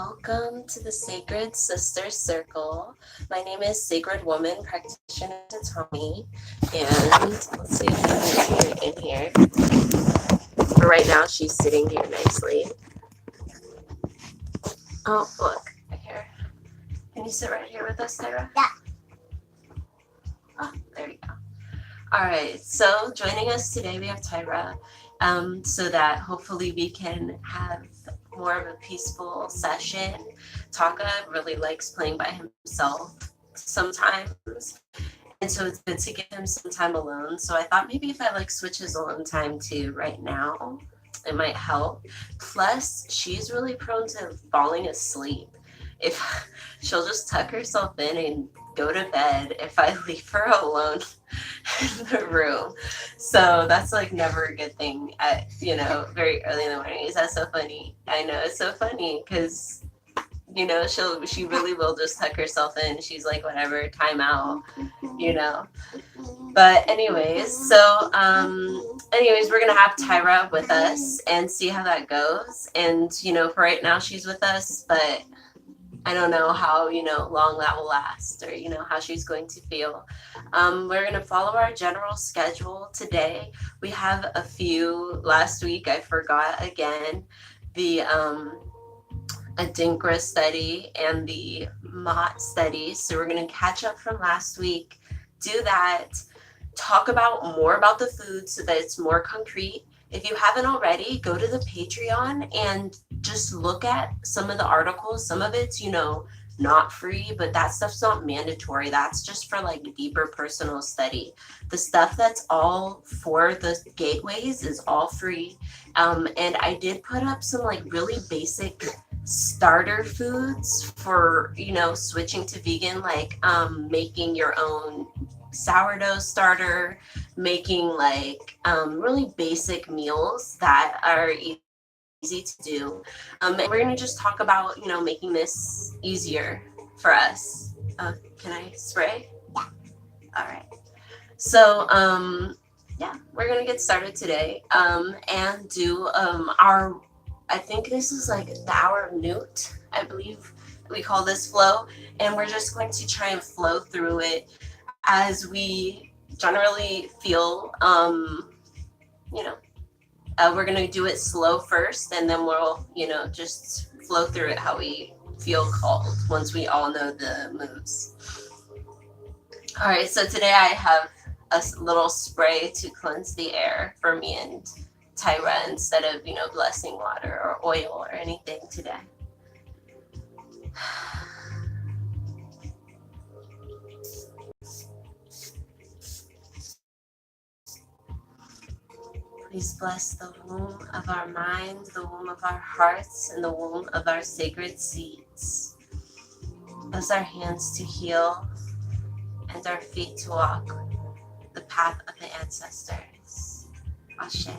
Welcome to the Sacred Sisters Circle. My name is Sacred Woman Practitioner Tommy, and let's see if I can get her in here. For right now, she's sitting here nicely. Oh, look, here. Can you sit right here with us, Tyra? Yeah. Oh, there you go. All right, so joining us today, we have Tyra, so that hopefully we can have more of a peaceful session. Taka really likes playing by himself sometimes, and so it's good to give him some time alone. So I thought maybe if I switch his alone time to right now, it might help. Plus, she's really prone to falling asleep. If she'll just tuck herself in and go to bed if I leave her alone in the room. So that's never a good thing at, very early in the morning. Is that so funny? I know, it's so funny because, she really will just tuck herself in. She's like, whatever, time out, But anyways, so we're gonna have Tyra with us and see how that goes. And for right now she's with us, but I don't know how long that will last, or how she's going to feel. We're gonna follow our general schedule today. We have a few. Last week I forgot again the Adinkra study and the Maat study. So we're gonna catch up from last week, do that, talk more about the food so that it's more concrete. If you haven't already, go to the Patreon and just look at some of the articles. Some of it's, not free, but that stuff's not mandatory. That's just for deeper personal study. The stuff that's all for the gateways is all free. And I did put up some really basic starter foods for, switching to vegan, making your own sourdough starter, making really basic meals that are easy to do. And we're going to just talk about, making this easier for us. Can I spray? Yeah. All right. So, we're going to get started today and do I think this is the hour of Newt, I believe we call this flow. And we're just going to try and flow through it as we generally feel. We're going to do it slow first, and then we'll, just flow through it how we feel called once we all know the moves. All right, so today I have a little spray to cleanse the air for me and Tyra instead of, blessing water or oil or anything today. Please bless the womb of our mind, the womb of our hearts, and the womb of our sacred seeds. Bless our hands to heal and our feet to walk the path of the ancestors. Ashe.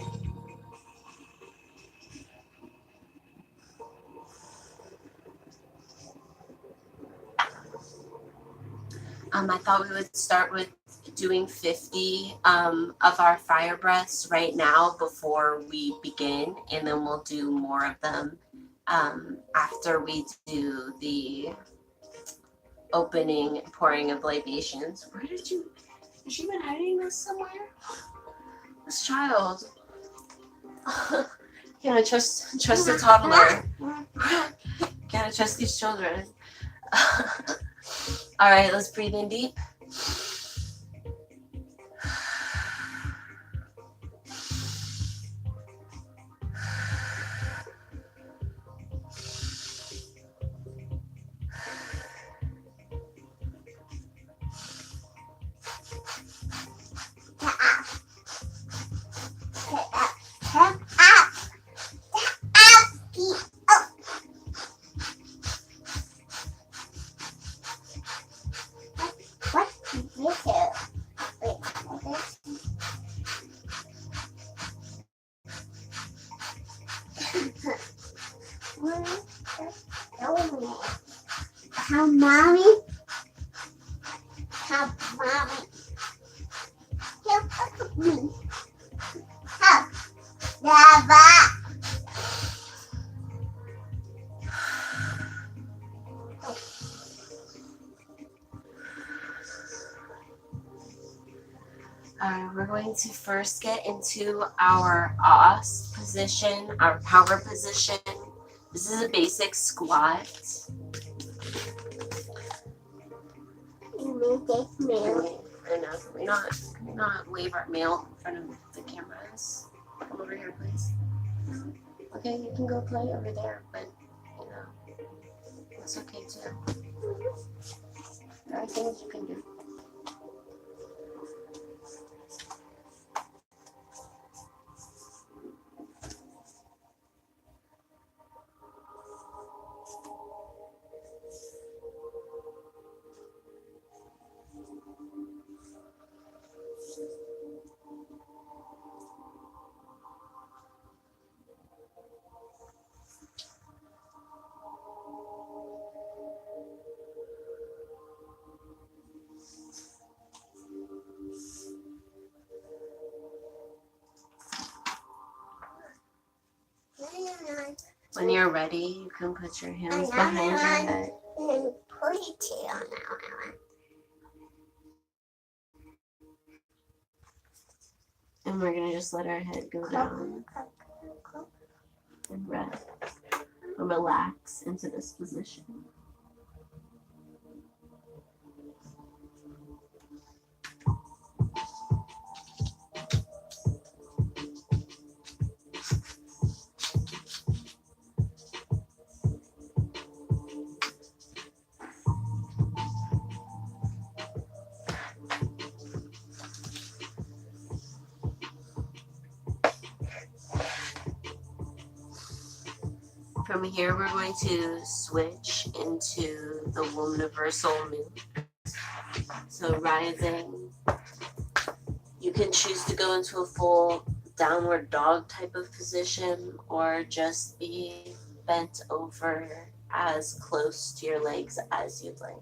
I thought we would start with doing 50 of our fire breaths right now before we begin, and then we'll do more of them after we do the opening and pouring of libations. Has she been hiding this somewhere? This child. Can I trust a toddler? Can I trust these children? All right, let's breathe in deep. How mommy? How mommy? Help me. Help. Dava. to first get into our os position, our power position. This is a basic squat. I know. Can we not wave our mail in front of the cameras? Come over here, please. Okay, you can go play over there, but you know, it's okay too. There are things you can do. When you're ready, you can put your hands behind your head. Ponytail now. And we're gonna just let our head go down and rest or relax into this position. From here, we're going to switch into the womb universal move. So rising, you can choose to go into a full downward dog type of position or just be bent over as close to your legs as you'd like.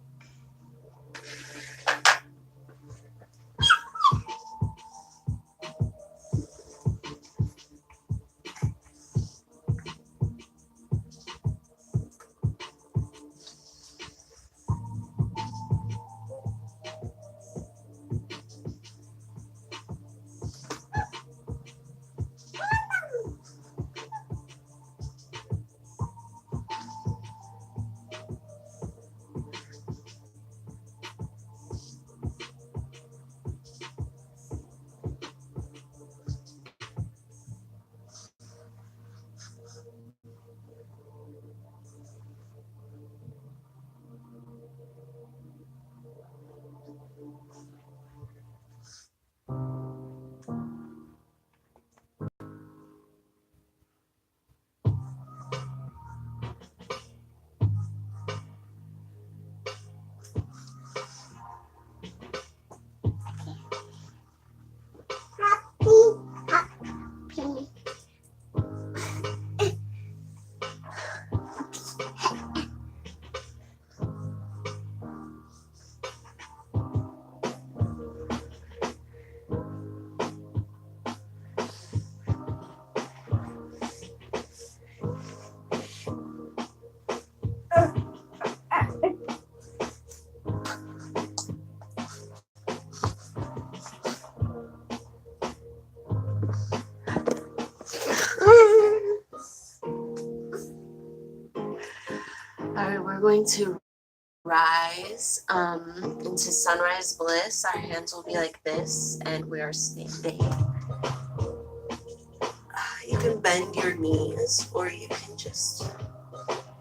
Alright, we're going to rise into sunrise bliss. Our hands will be like this, and we are standing. You can bend your knees, or you can just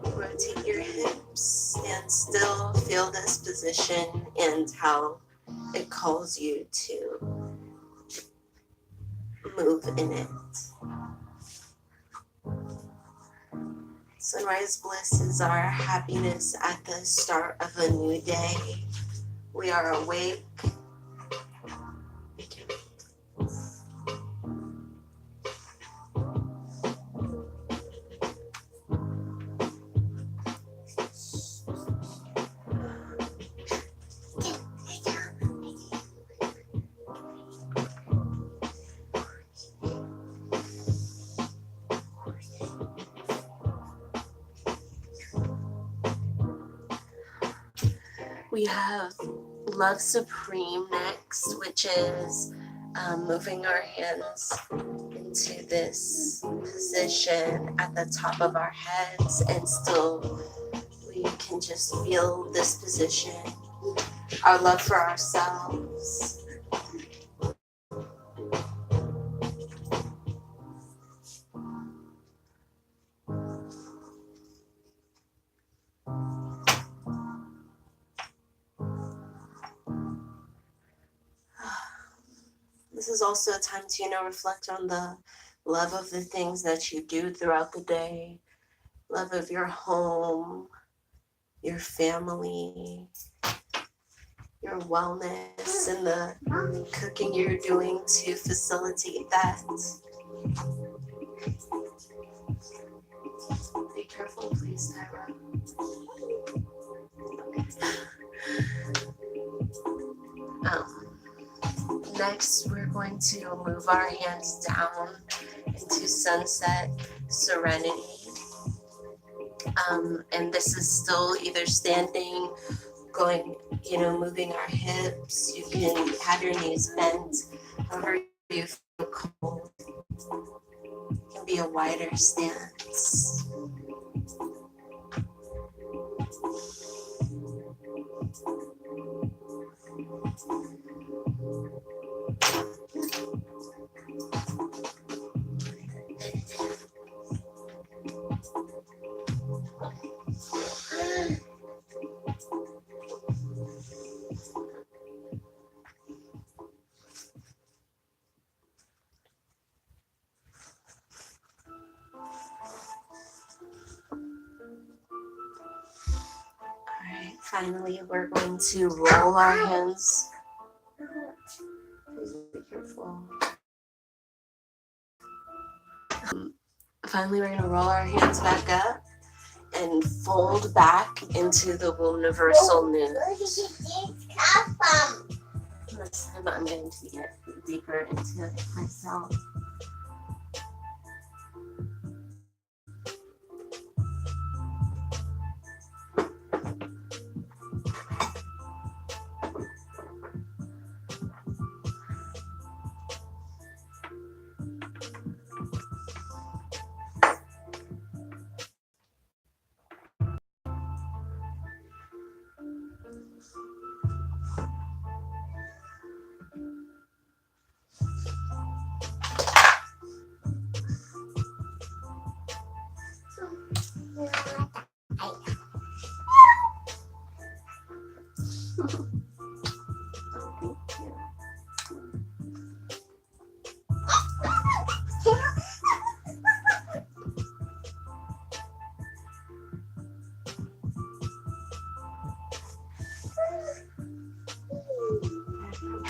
rotate your hips. Stand still, feel this position and how it calls you to move in it. Sunrise bliss is our happiness at the start of a new day. We are awake. We have Love Supreme next, which is Moving our hands into this position at the top of our heads, and still we can just feel this position, our love for ourselves. This is also a time to, reflect on the love of the things that you do throughout the day, love of your home, your family, your wellness, and the cooking you're doing to facilitate that. Be careful, please, Tyra. Next, we're going to move our hands down into sunset serenity. And this is still either standing, going, moving our hips. You can have your knees bent, however you feel cold. It can be a wider stance. Finally, we're going to roll our hands. Please be careful. Finally, we're going to roll our hands back up and fold back into the universal nude. Where did these come from? This time I'm going to get deeper into it myself.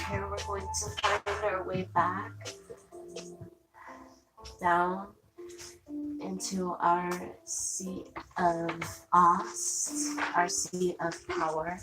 Here we're going to find our way back down into our seat of Ost, our seat of power.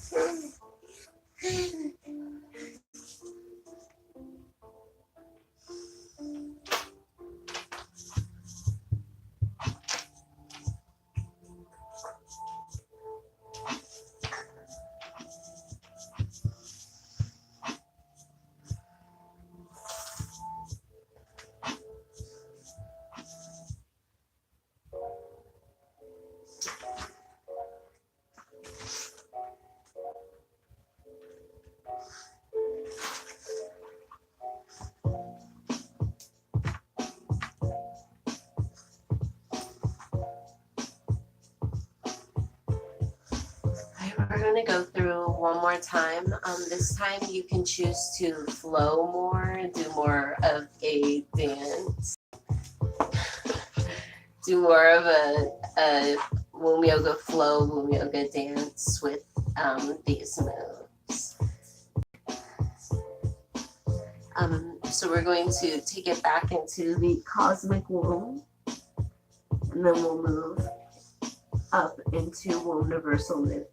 We're going to go through one more time. This time you can choose to flow more, do more of a dance, do more of a Womb Yoga flow, Womb Yoga dance with these moves. So we're going to take it back into the cosmic womb, and then we'll move up into Womb Universal Newt.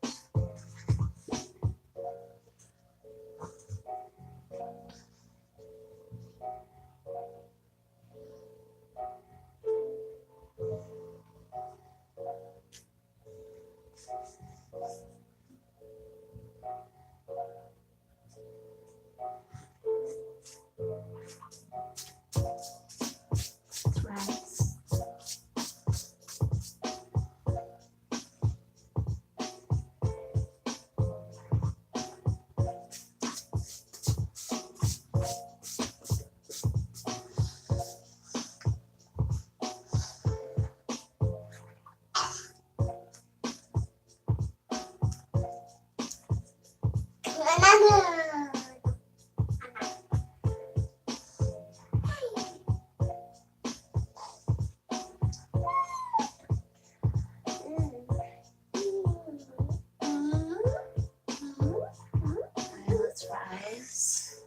Let's rise.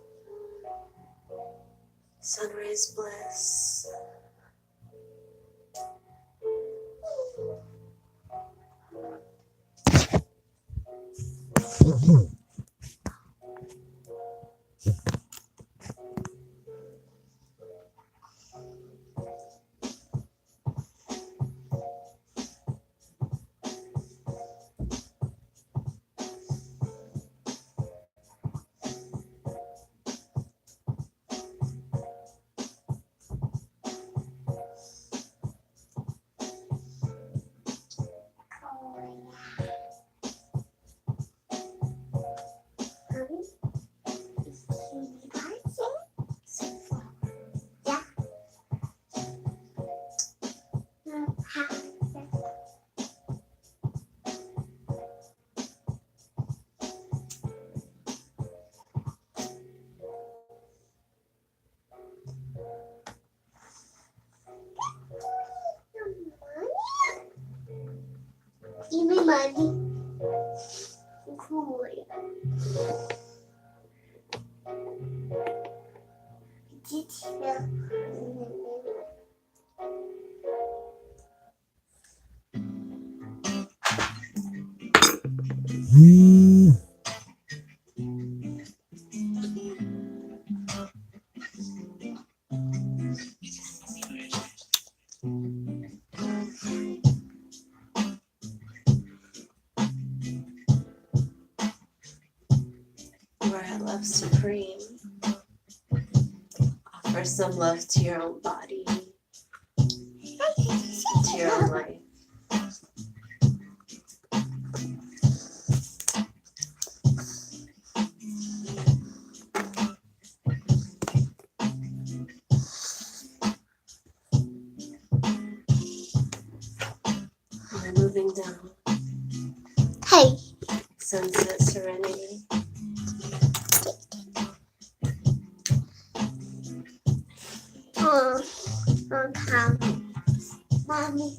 Sunrise bliss. Give me money. Cool. We're at Love Supreme. Offer some love to your own body, to your own life. We're moving down. Hey. Sunset serenity. Okay. Mommy.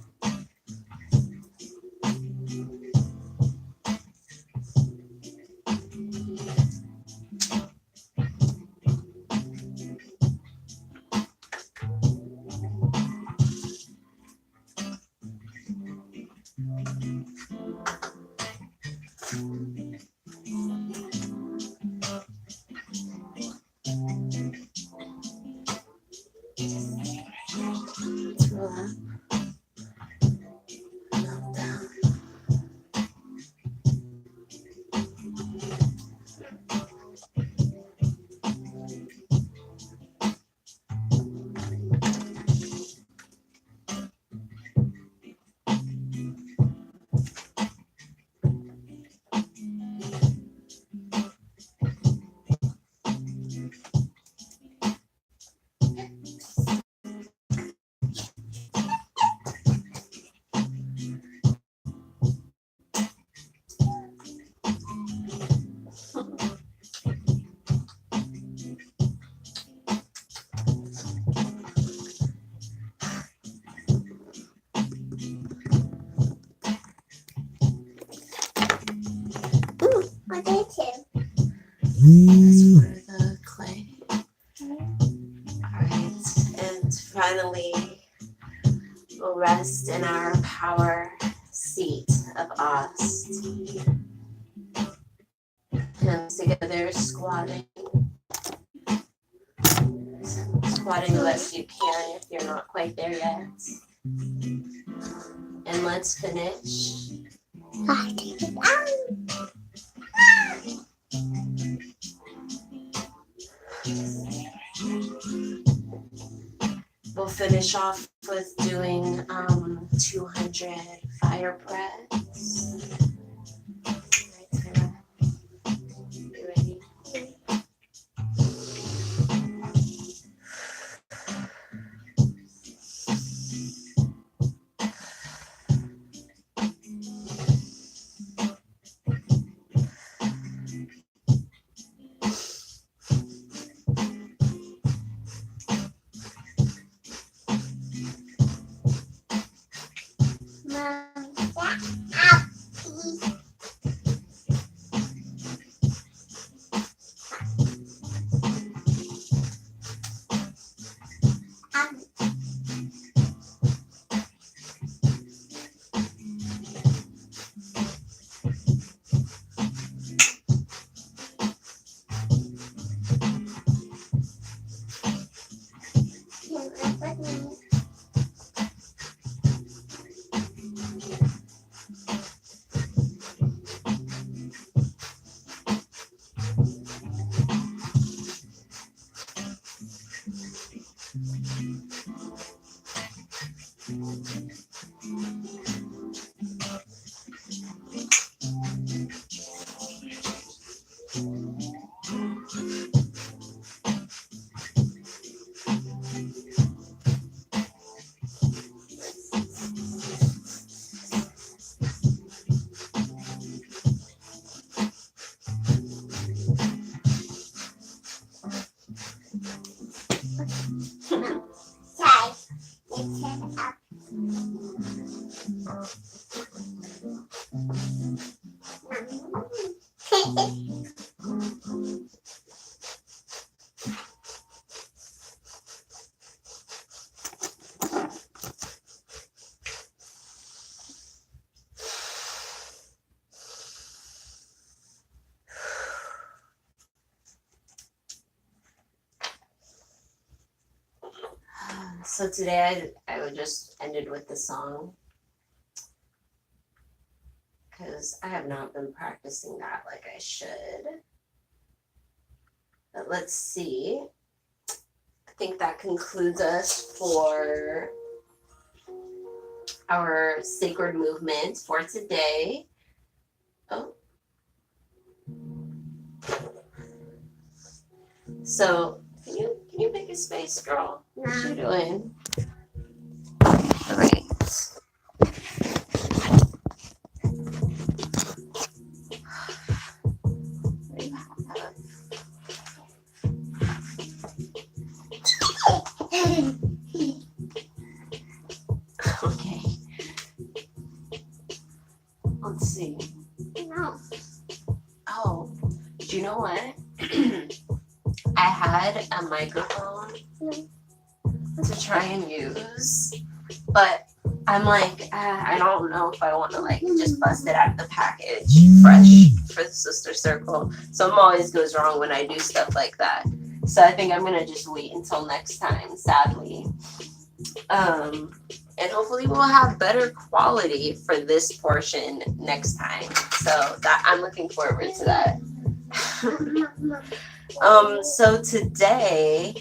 Let's roll up. Melt down. What is it? That's for the clay. Alright, and finally, we'll rest in our power seat of Ost. Hands together, squatting. Squatting the best you can if you're not quite there yet. And let's finish. We'll finish off with doing 200 fire press. Right, Tyra? You ready? So today I would just ended with the song because I have not been practicing that like I should. But let's see. I think that concludes us for our sacred movement for today. Oh. So can you make a space, girl? What are you doing? All right. Okay. Let's see. No. Oh, do you know what? I had a microphone to try and use, but I'm like, I don't know if I want to like just bust it out of the package fresh for the sister circle. Something always goes wrong when I do stuff like that. So I think I'm gonna just wait until next time, sadly. And hopefully we'll have better quality for this portion next time. So that I'm looking forward to that. So today,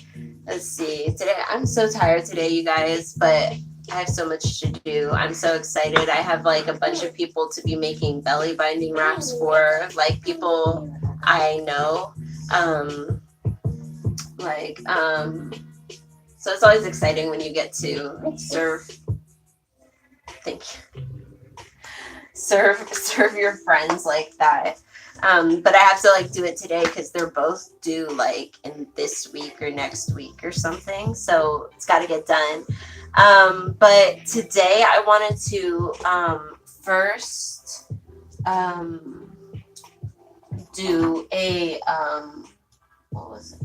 let's see. Today I'm so tired today, you guys, but I have so much to do. I'm so excited. I have like a bunch of people to be making belly binding wraps for, like people I know. So it's always exciting when you get to serve. Thank you. Serve your friends like that. But I have to like do it today because they're both due like in this week or next week or something. So it's got to get done. But today I wanted to first do a what was it?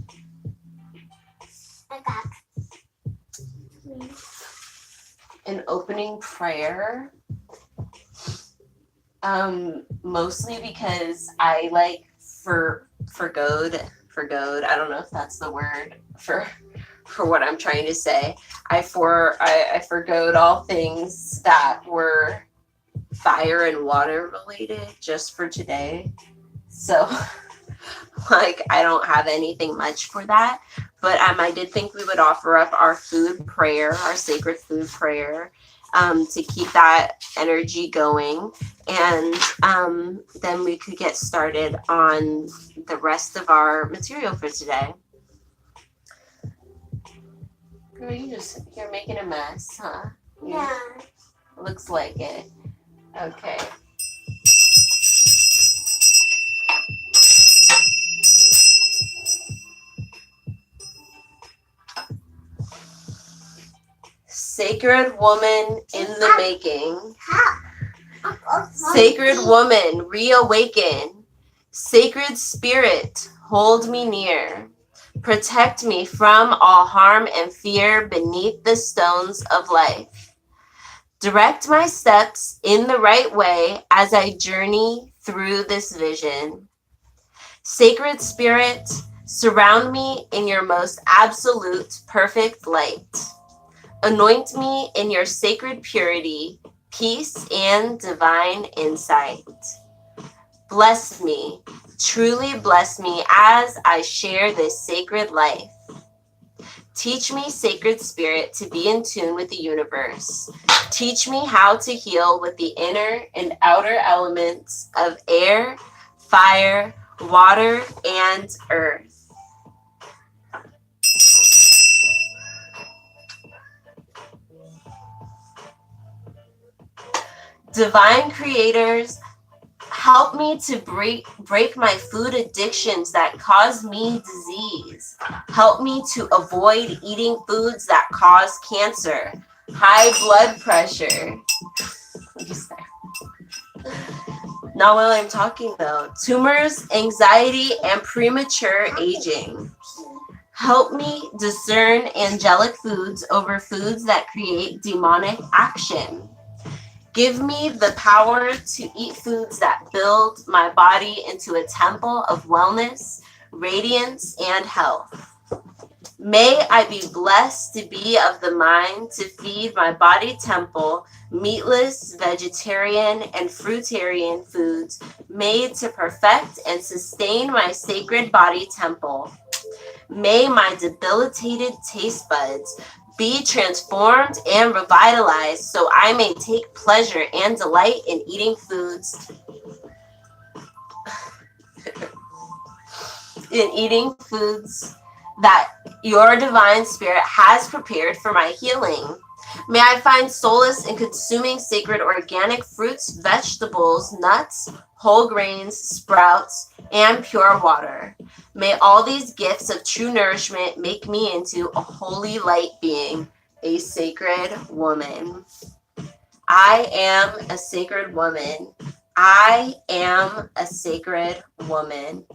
An opening prayer. Mostly because I like forgoed. I don't know if that's the word for what I'm trying to say. I forgoed all things that were fire and water related just for today. So like I don't have anything much for that. But I did think we would offer up our food prayer, our sacred food prayer, to keep that energy going. And then we could get started on the rest of our material for today. Girl, you're making a mess, huh? Yeah. Looks like it. Okay. Sacred woman in the making. Sacred woman, reawaken. Sacred spirit, hold me near. Protect me from all harm and fear beneath the stones of life. Direct my steps in the right way as I journey through this vision. Sacred spirit, surround me in your most absolute perfect light. Anoint me in your sacred purity, peace, and divine insight. Bless me, truly bless me as I share this sacred life. Teach me, sacred spirit, to be in tune with the universe. Teach me how to heal with the inner and outer elements of air, fire, water, and earth. Divine creators, help me to break my food addictions that cause me disease. Help me to avoid eating foods that cause cancer, high blood pressure. Not while I'm talking though. Tumors, anxiety, and premature aging. Help me discern angelic foods over foods that create demonic action. Give me the power to eat foods that build my body into a temple of wellness, radiance, and health. May I be blessed to be of the mind to feed my body temple meatless, vegetarian, and fruitarian foods made to perfect and sustain my sacred body temple. May my debilitated taste buds be transformed and revitalized so I may take pleasure and delight in eating foods that your divine spirit has prepared for my healing. May I find solace in consuming sacred organic fruits, vegetables, nuts, whole grains, sprouts, and pure water. May all these gifts of true nourishment make me into a holy light being, a sacred woman. I am a sacred woman. I am a sacred woman.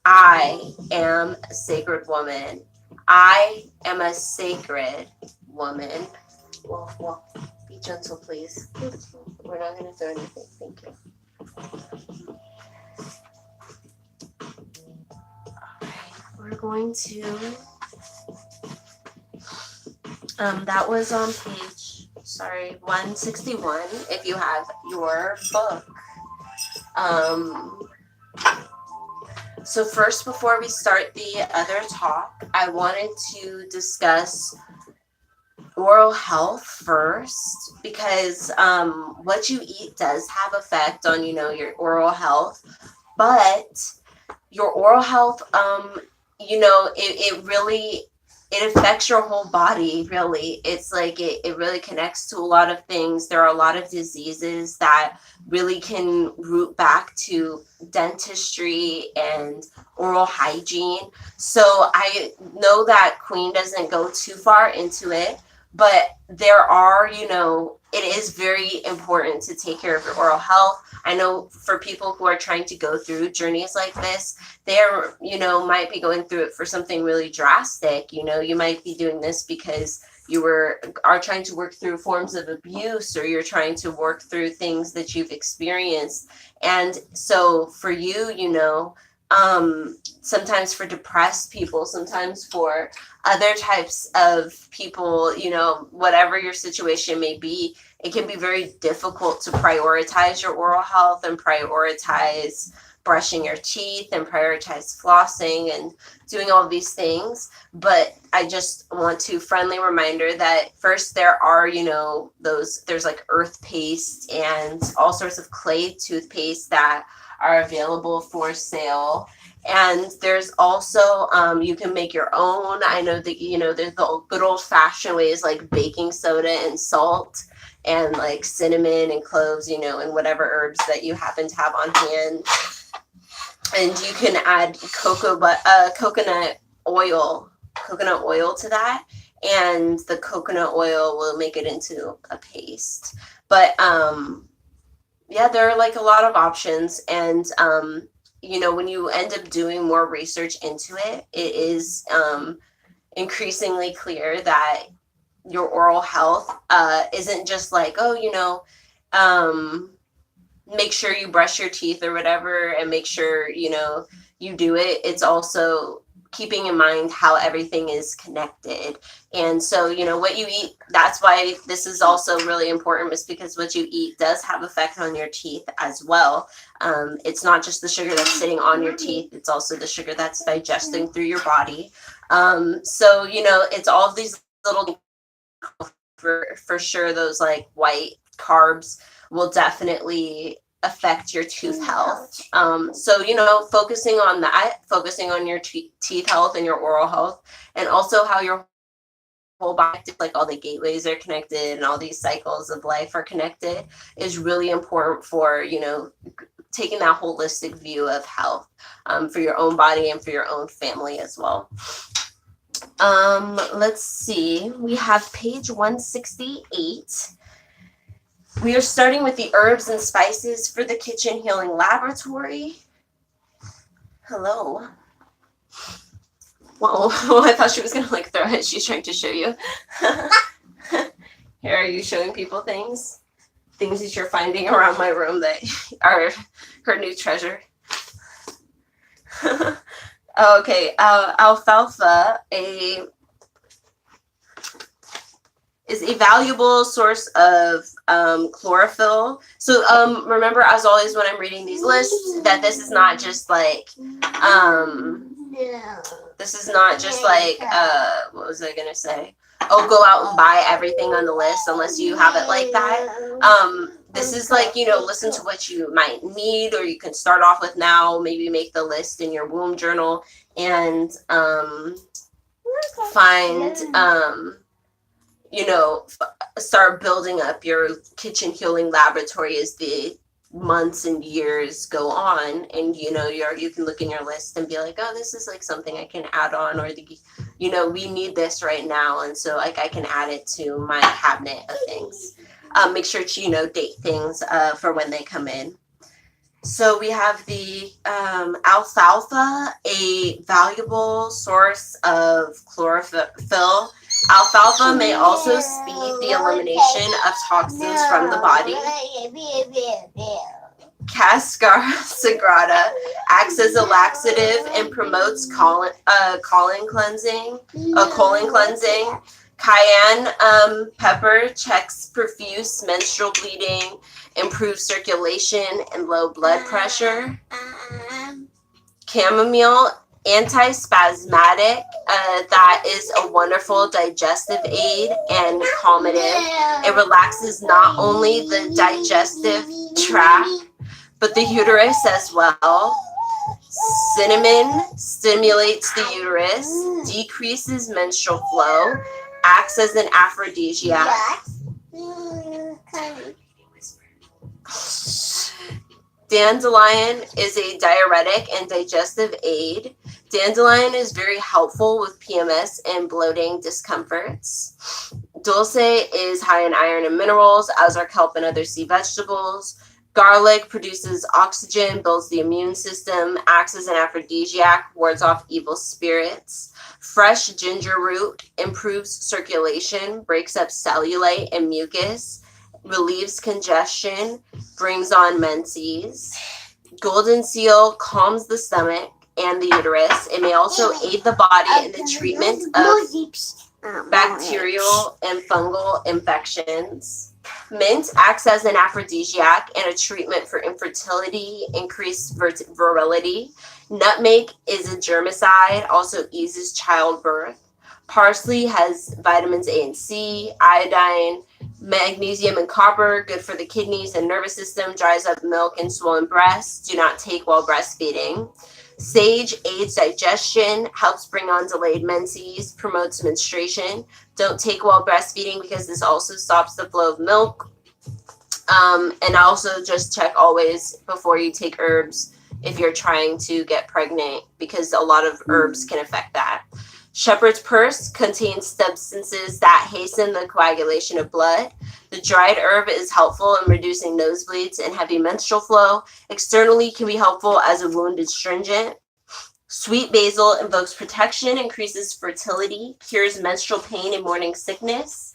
I am a sacred woman. I am a sacred woman. Well, be gentle, please. We're not going to throw anything. Thank you. All right, we're going to. That was on page 161. If you have your book. So first, before we start the other talk, I wanted to discuss oral health first, because what you eat does have effect on, your oral health, but your oral health, it affects your whole body, really. It's like it really connects to a lot of things. There are a lot of diseases that really can root back to dentistry and oral hygiene. So I know that Queen doesn't go too far into it, but there are, it is very important to take care of your oral health. I know for people who are trying to go through journeys like this, they're, might be going through it for something really drastic. You might be doing this because you are trying to work through forms of abuse, or you're trying to work through things that you've experienced. And so for you, sometimes for depressed people, sometimes for other types of people, whatever your situation may be, it can be very difficult to prioritize your oral health and prioritize brushing your teeth and prioritize flossing and doing all these things. But I just want to friendly reminder that first, there are, there's like earth paste and all sorts of clay toothpaste that are available for sale. And there's also, you can make your own. I know that, there's the good old fashioned ways like baking soda and salt and like cinnamon and cloves, and whatever herbs that you happen to have on hand. And you can add coconut oil to that. And the coconut oil will make it into a paste. But yeah, there are like a lot of options. And when you end up doing more research into it, it is increasingly clear that your oral health isn't just like, make sure you brush your teeth or whatever and make sure, you do it. It's also keeping in mind how everything is connected. And so, what you eat, that's why this is also really important, is because what you eat does have effect on your teeth as well. It's not just the sugar that's sitting on your teeth, it's also the sugar that's digesting through your body. So, it's all of these little, for sure, those like white carbs will definitely affect your tooth health. So, focusing on that, focusing on your teeth health and your oral health, and also how your whole body, like all the gateways are connected and all these cycles of life are connected, is really important for, taking that holistic view of health, for your own body and for your own family as well. Let's see. We have page 168. We are starting with the herbs and spices for the Kitchen Healing Laboratory. Hello. Whoa, I thought she was going to like throw it. She's trying to show you. Here, are you showing people things? Things that you're finding around my room that are her new treasure. Okay, alfalfa is a valuable source of chlorophyll. So remember, as always, when I'm reading these lists, that this is not just like this is not just like what was I gonna say? Oh, go out and buy everything on the list unless you have it like that. This is like, listen to what you might need, or you can start off with now, maybe make the list in your womb journal and find, start building up your kitchen healing laboratory as the months and years go on, and you can look in your list and be like, oh, this is like something I can add on, or we need this right now, and so like I can add it to my cabinet of things. Make sure to date things for when they come in. So we have the alfalfa, a valuable source of chlorophyll. Alfalfa may also speed the elimination of toxins from the body. Cascara sagrada acts as a laxative and promotes colon cleansing. Cayenne pepper checks profuse menstrual bleeding, improves circulation and low blood pressure. Chamomile, antispasmodic, that is a wonderful digestive aid and calmative. It relaxes not only the digestive tract, but the uterus as well. Cinnamon stimulates the uterus, decreases menstrual flow, acts as an aphrodisiac. Dandelion is a diuretic and digestive aid. Dandelion is very helpful with PMS and bloating discomforts. Dulce is high in iron and minerals, as are kelp and other sea vegetables. Garlic produces oxygen, builds the immune system, acts as an aphrodisiac, wards off evil spirits. Fresh ginger root improves circulation, breaks up cellulite and mucus, relieves congestion, brings on menses. Golden seal calms the stomach and the uterus. It may also aid the body in the treatment of bacterial and fungal infections. Mint acts as an aphrodisiac and a treatment for infertility, increased virility. Nutmeg is a germicide, also eases childbirth. Parsley has vitamins A and C, iodine, magnesium and copper, good for the kidneys and nervous system, dries up milk and swollen breasts. Do not take while breastfeeding. Sage aids digestion, helps bring on delayed menses, promotes menstruation. Don't take while breastfeeding because this also stops the flow of milk. And also just check always before you take herbs if you're trying to get pregnant, because a lot of herbs can affect that. Shepherd's purse contains substances that hasten the coagulation of blood. The dried herb is helpful in reducing nosebleeds and heavy menstrual flow. Externally can be helpful as a wound astringent. Sweet basil invokes protection, increases fertility, cures menstrual pain and morning sickness,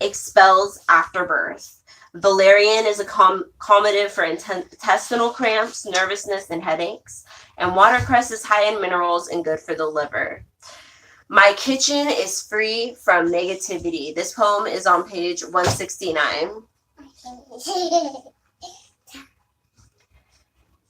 expels afterbirth. Valerian is a calmative for intestinal cramps, nervousness, and headaches. And watercress is high in minerals and good for the liver. My kitchen is free from negativity. This poem is on page 169.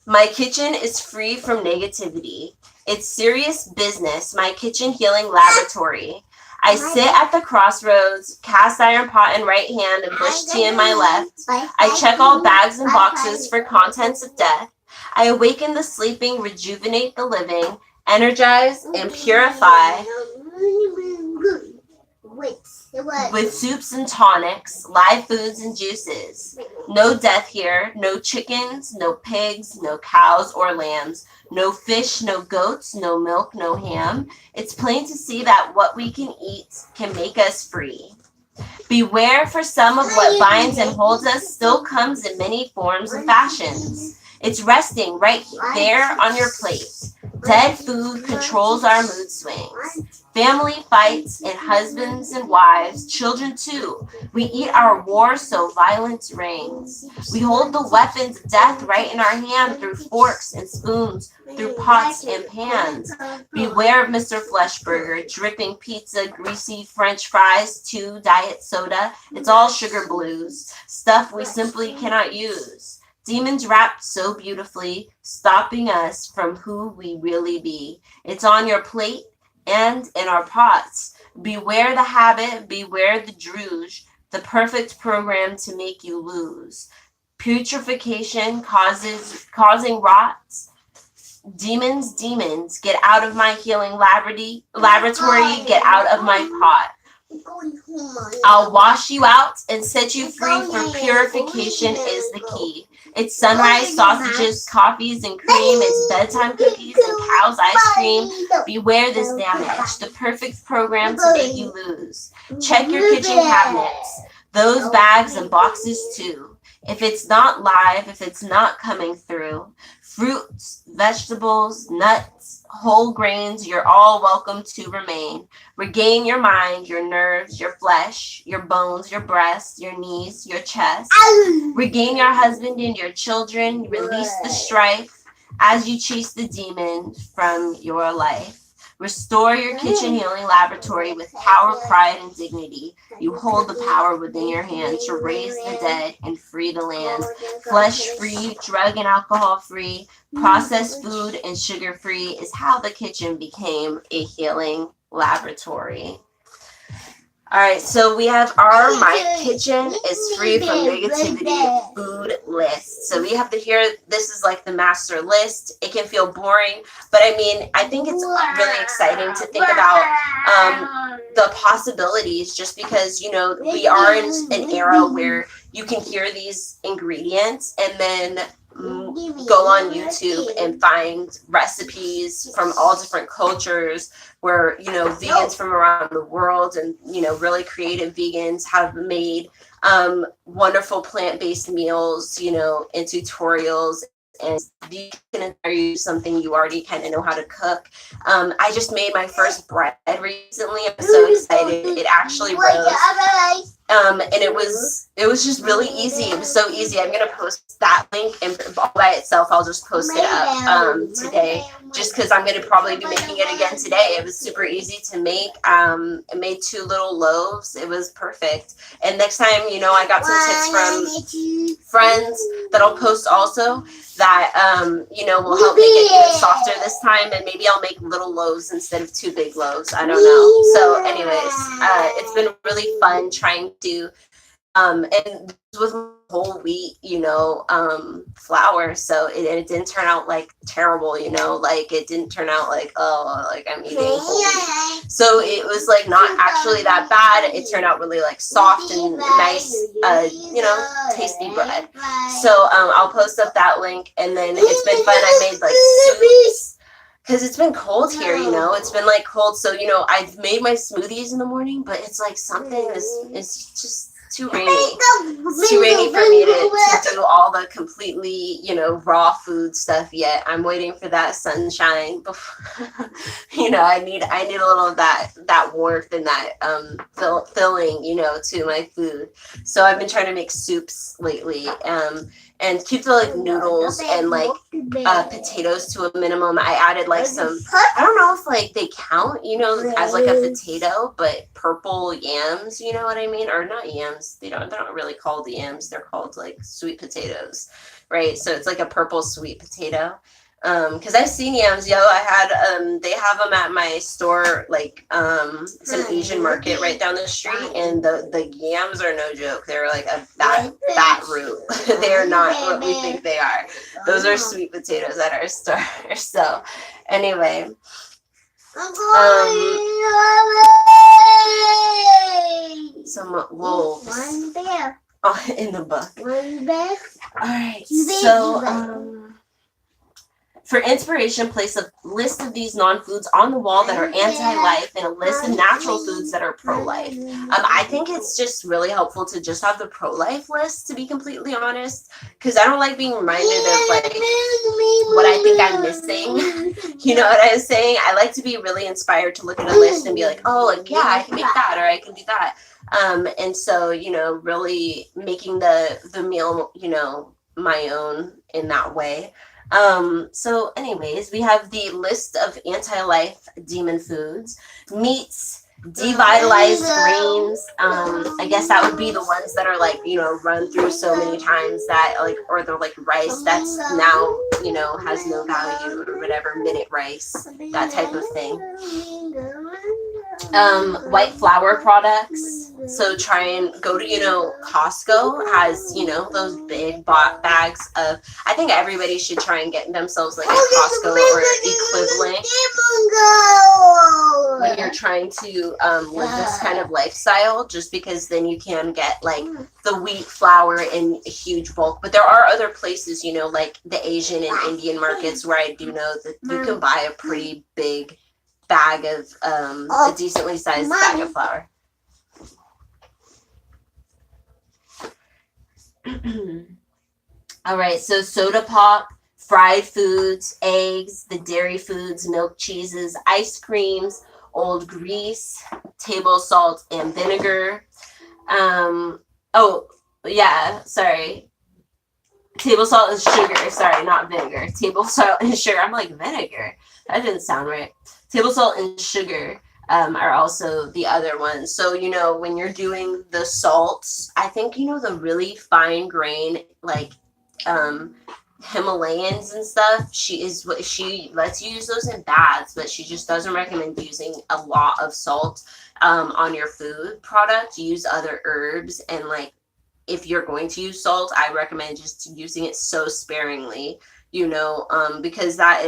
My kitchen is free from negativity. It's serious business, my kitchen healing laboratory. I sit at the crossroads, cast iron pot in right hand and bush tea in my left. I check all bags and boxes for contents of death. I awaken the sleeping, rejuvenate the living, energize and purify with soups and tonics, live foods and juices. No death here, no chickens, no pigs, no cows or lambs, no fish, no goats, no milk, no ham. It's plain to see that what we can eat can make us free. Beware, for some of what binds and holds us still comes in many forms and fashions. It's resting right there on your plate. Dead food controls our mood swings. Family fights and husbands and wives, children too. We eat our war so violence reigns. We hold the weapons of death right in our hand through forks and spoons, through pots and pans. Beware of Mr. Fleshburger, dripping pizza, greasy French fries, too, diet soda. It's all sugar blues, stuff we simply cannot use. Demons wrapped so beautifully, stopping us from who we really be. It's on your plate and in our pots. Beware the habit, beware the druge, the perfect program to make you lose. Putrefaction causing rots. Demons, get out of my healing laboratory, get out of my pot. I'll wash you out and set you free, for purification is the key. It's sunrise sausages, coffees and cream. It's bedtime cookies and cow's ice cream. Beware this damage, the perfect program to make you lose. Check your kitchen cabinets, those bags and boxes too. If it's not live, if it's not coming through, fruits, vegetables, nuts, whole grains, you're all welcome to remain. Regain your mind, your nerves, your flesh, your bones, your breasts, your knees, your chest. Regain your husband and your children. Release the strife as you chase the demon from your life. Restore your kitchen healing laboratory with power, pride, and dignity. You hold the power within your hand to raise the dead and free the land. Flesh-free, drug and alcohol-free, processed food and sugar-free is how the kitchen became a healing laboratory. All right, so we have our My Kitchen is Free from Negativity food list. So we have to hear, this is like the master list. It can feel boring, but I mean, I think it's really exciting to think about the possibilities, just because, you know, we are in an era where you can hear these ingredients and then go on YouTube and find recipes from all different cultures where, you know, vegans from around the world and, you know, really creative vegans have made wonderful plant-based meals, you know, and tutorials. And you can use something you already kind of know how to cook. I just made my first bread recently. I'm so excited. It actually rose. And it was just really easy. It was so easy. I'm gonna post that link, and all by itself I'll just post it up today, just because I'm gonna probably be making it again today. It was super easy to make. I made 2 little loaves. It was perfect. And next time, you know, I got some tips from friends that I'll post also that you know, will help make it even softer this time, and maybe I'll make little loaves instead of 2 big loaves. I don't know. So anyways, it's been really fun trying to and this was whole wheat, you know, flour, so it didn't turn out like terrible, you know, like it didn't turn out like, oh, like I'm eating whole wheat. So it was like not actually that bad. It turned out really like soft and nice, you know, tasty bread. So I'll post up that link, and then it's been fun. I made like soups, because it's been cold here, you know, it's been like cold. So, you know, I've made my smoothies in the morning, but it's like something is just too rainy. It's too rainy for me to do do all the completely, raw food stuff yet. I'm waiting for that sunshine before, I need a little of that warmth and that filling, to my food. So I've been trying to make soups lately, and keep the like noodles and like potatoes to a minimum. I added like some, I don't know if like they count, as like a potato, but purple yams, you know what I mean? Or not yams. They're not really called yams. They're called like sweet potatoes, right? So it's like a purple sweet potato. Because I've seen yams, I had they have them at my store, like it's an Asian market right down the street, and the yams are no joke. They're like a fat root. They're not what we think they are. Those are sweet potatoes at our store. So anyway, some wolves. One bear. Oh, in the book. One bear. All right. So for inspiration, place a list of these non-foods on the wall that are anti-life and a list of natural foods that are pro-life. I think it's just really helpful to just have the pro-life list, to be completely honest, because I don't like being reminded of like what I think I'm missing. You know what I'm saying? I like to be really inspired to look at a list and be like, oh, like, yeah, I can make that, or I can do that. And so, really making the meal, my own in that way. So anyways, we have the list of anti-life demon foods: meats, devitalized grains. I guess that would be the ones that are like, run through so many times that like, or they're like rice that's now, has no value or whatever, minute rice, that type of thing. White flour products. So try and go to, Costco has, those big bags of, I think everybody should try and get themselves like a Costco or equivalent when you're trying to live this kind of lifestyle, just because then you can get like the wheat flour in a huge bulk. But there are other places, like the Asian and Indian markets where I do know that you can buy a pretty big bag of a decently sized bag of flour. All right, so soda pop, fried foods, eggs, the dairy foods, milk, cheeses, ice creams, old grease, table salt and vinegar. Table salt and sugar. Sorry, not vinegar. Table salt and sugar. I'm like, vinegar. That didn't sound right. Table salt and sugar are also the other ones. So, when you're doing the salts, I think, the really fine grain, like Himalayans and stuff, she lets you use those in baths, but she just doesn't recommend using a lot of salt on your food product. Use other herbs, and like, if you're going to use salt, I recommend just using it so sparingly, because that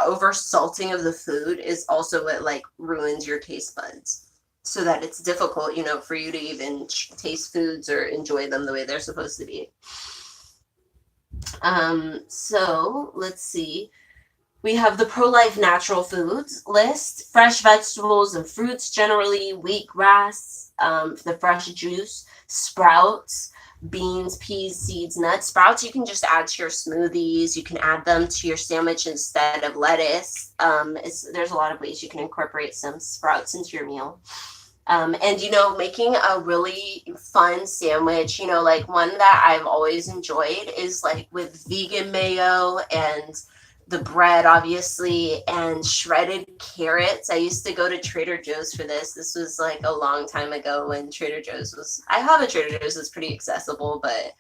over salting of the food is also what like ruins your taste buds, so that it's difficult, for you to even taste foods or enjoy them the way they're supposed to be. So let's see. We have the pro-life natural foods list: fresh vegetables and fruits, generally wheatgrass, the fresh juice, sprouts, beans, peas, seeds, nuts. Sprouts you can just add to your smoothies. You can add them to your sandwich instead of lettuce. There's a lot of ways you can incorporate some sprouts into your meal. And, making a really fun sandwich, like one that I've always enjoyed is like with vegan mayo and the bread, obviously, and shredded carrots. I used to go to Trader Joe's for this. This was like a long time ago when Trader Joe's I have a Trader Joe's that's pretty accessible, but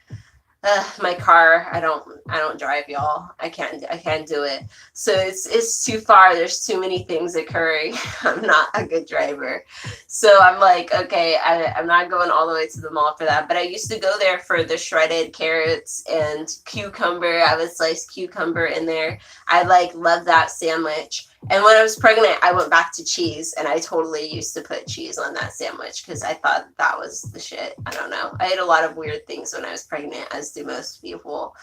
my car, I don't drive, y'all. I can't do it. So it's too far. There's too many things occurring. I'm not a good driver. So I'm like, okay, I'm not going all the way to the mall for that. But I used to go there for the shredded carrots and cucumber. I would slice cucumber in there. I love that sandwich. And when I was pregnant, I went back to cheese, and I totally used to put cheese on that sandwich because I thought that was the shit. I don't know. I ate a lot of weird things when I was pregnant, as do most people.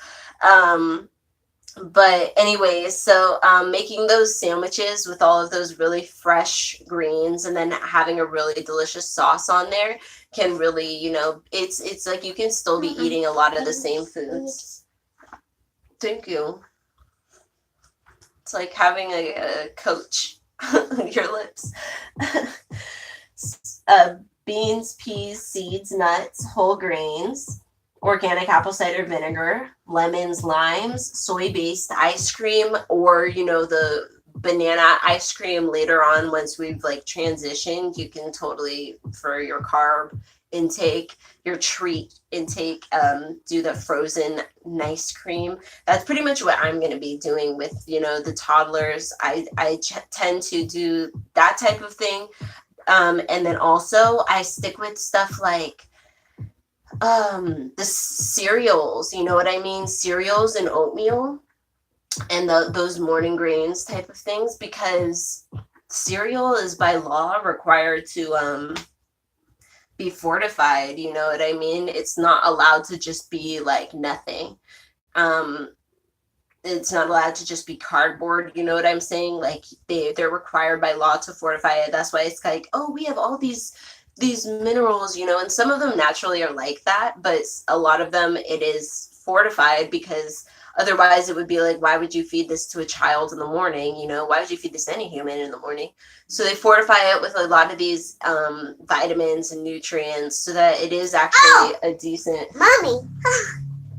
But anyways, so making those sandwiches with all of those really fresh greens and then having a really delicious sauce on there can really, it's like you can still be eating a lot of the same foods. Thank you. It's like having a coach on your lips. Beans, peas, seeds, nuts, whole grains, organic apple cider vinegar, lemons, limes, soy-based ice cream, or the banana ice cream later on once we've like transitioned. You can totally, for your carb intake, your treat intake, do the frozen nice cream. That's pretty much what I'm going to be doing with the toddlers. I tend to do that type of thing, and then also I stick with stuff like the cereals, you know what I mean? Cereals and oatmeal and those morning grains type of things, because cereal is by law required to be fortified, you know what I mean? It's not allowed to just be like nothing. Um, it's not allowed to just be cardboard, you know what I'm saying? Like they're required by law to fortify it. That's why it's like, oh, we have all these minerals, and some of them naturally are like that, but a lot of them it is fortified, because otherwise it would be like, why would you feed this to a child in the morning? Why would you feed this to any human in the morning? So they fortify it with a lot of these vitamins and nutrients so that it is actually a decent. Mommy.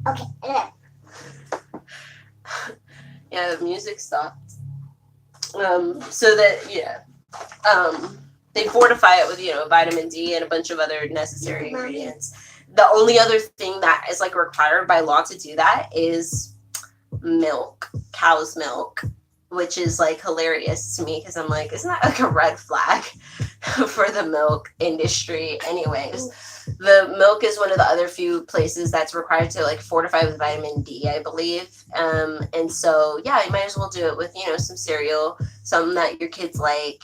Okay. Yeah, the music stopped. So that, yeah. They fortify it with, vitamin D and a bunch of other necessary ingredients. The only other thing that is like required by law to do that is milk, cow's milk, which is like hilarious to me, because I'm like, isn't that like a red flag for the milk industry? Anyways, the milk is one of the other few places that's required to like fortify with vitamin D, I believe. And so, yeah, you might as well do it with, some cereal, something that your kids like,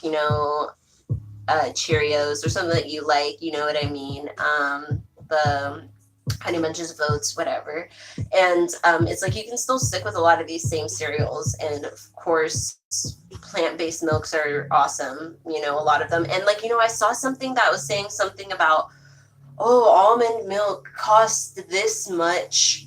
Cheerios or something that you like, you know what I mean? The Honey Bunches of Oats, whatever. And it's like you can still stick with a lot of these same cereals. And of course, plant-based milks are awesome, a lot of them. And like, I saw something that was saying something about, oh, almond milk costs this much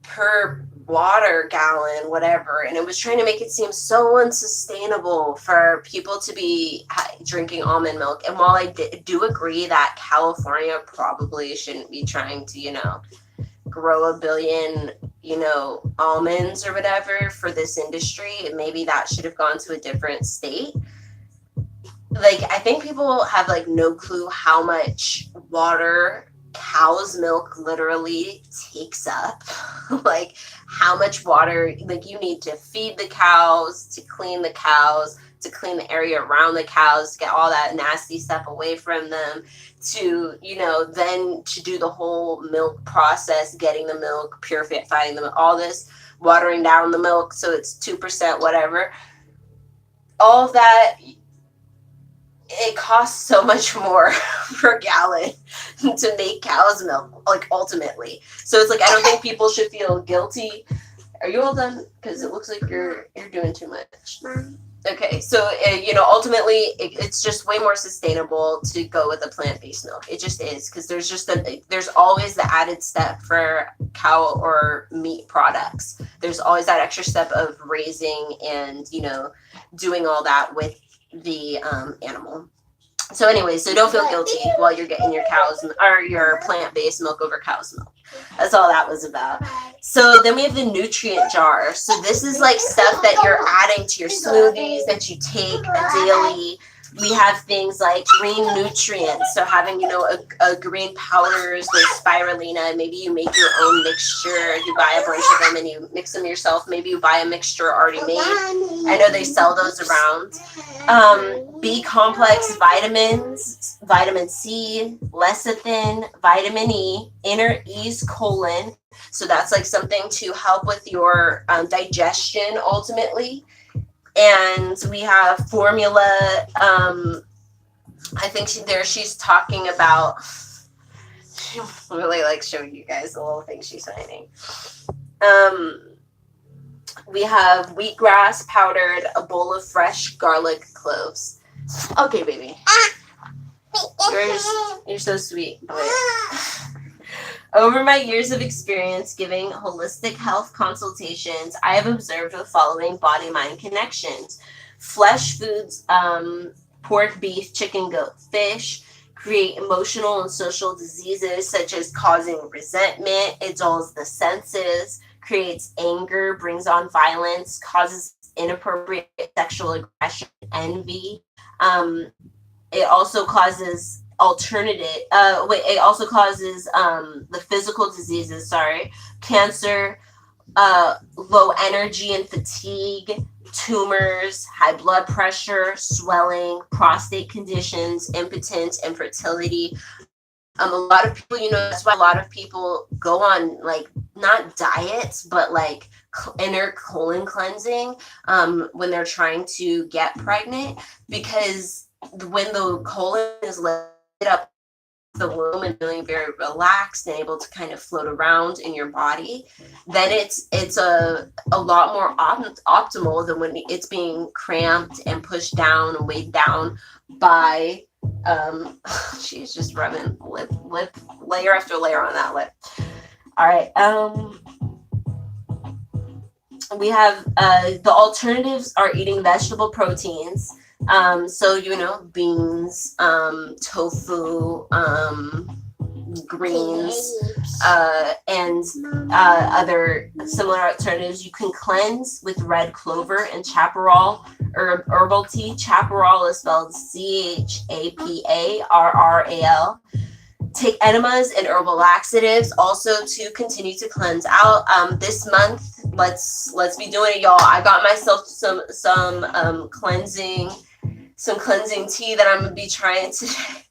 per water gallon, whatever, and it was trying to make it seem so unsustainable for people to be drinking almond milk. And while I do agree that California probably shouldn't be trying to grow a billion almonds or whatever for this industry, and maybe that should have gone to a different state, like I think people have like no clue how much water cow's milk literally takes up. Like how much water like you need to feed the cows, to clean the area around the cows, to get all that nasty stuff away from them, to then to do the whole milk process, getting the milk, purifying them, all this, watering down the milk so it's 2% whatever, all of that. It costs so much more per gallon to make cow's milk, like ultimately. So it's like I don't think people should feel guilty. Are you all done? Because it looks like you're doing too much. Okay, so ultimately it's just way more sustainable to go with a plant-based milk. It just is, because there's always the added step for cow or meat products. There's always that extra step of raising and doing all that with the animal. So anyway, so don't feel guilty while you're getting your cows or your plant-based milk over cow's milk. That's all that was about. So then we have the nutrient jar. So this is like stuff that you're adding to your smoothies that you take daily. We have things like green nutrients. So having, a green powders with spirulina. Maybe you make your own mixture. You buy a bunch of them and you mix them yourself. Maybe you buy a mixture already made. I know they sell those around. B complex vitamins, vitamin C, lecithin, vitamin E, inner E's colon. So that's like something to help with your digestion ultimately. And we have formula. I think she's talking about, she really likes showing you guys the little thing she's signing. We have wheatgrass powdered, a bowl of fresh garlic cloves. Okay, baby. You're so sweet. Over my years of experience giving holistic health consultations, I have observed the following body-mind connections. Flesh foods, pork, beef, chicken, goat, fish, create emotional and social diseases such as causing resentment, it dulls the senses, creates anger, brings on violence, causes inappropriate sexual aggression, envy. It also causes it also causes the physical diseases, cancer, low energy and fatigue, tumors, high blood pressure, swelling, prostate conditions, impotence, infertility. A lot of people, that's why a lot of people go on like not diets, but like inner colon cleansing when they're trying to get pregnant, because when the colon is lit up the womb and feeling very relaxed and able to kind of float around in your body, then it's a lot more optimal than when it's being cramped and pushed down and weighed down by she's just rubbing lip layer after layer on that lip. All right, we have the alternatives are eating vegetable proteins. So beans, tofu, greens, and other similar alternatives. You can cleanse with red clover and chaparral herbal tea. Chaparral is spelled CHAPARRAL. Take enemas and herbal laxatives also to continue to cleanse out. This month, let's be doing it, y'all. I got myself some cleansing tea that I'm gonna be trying today.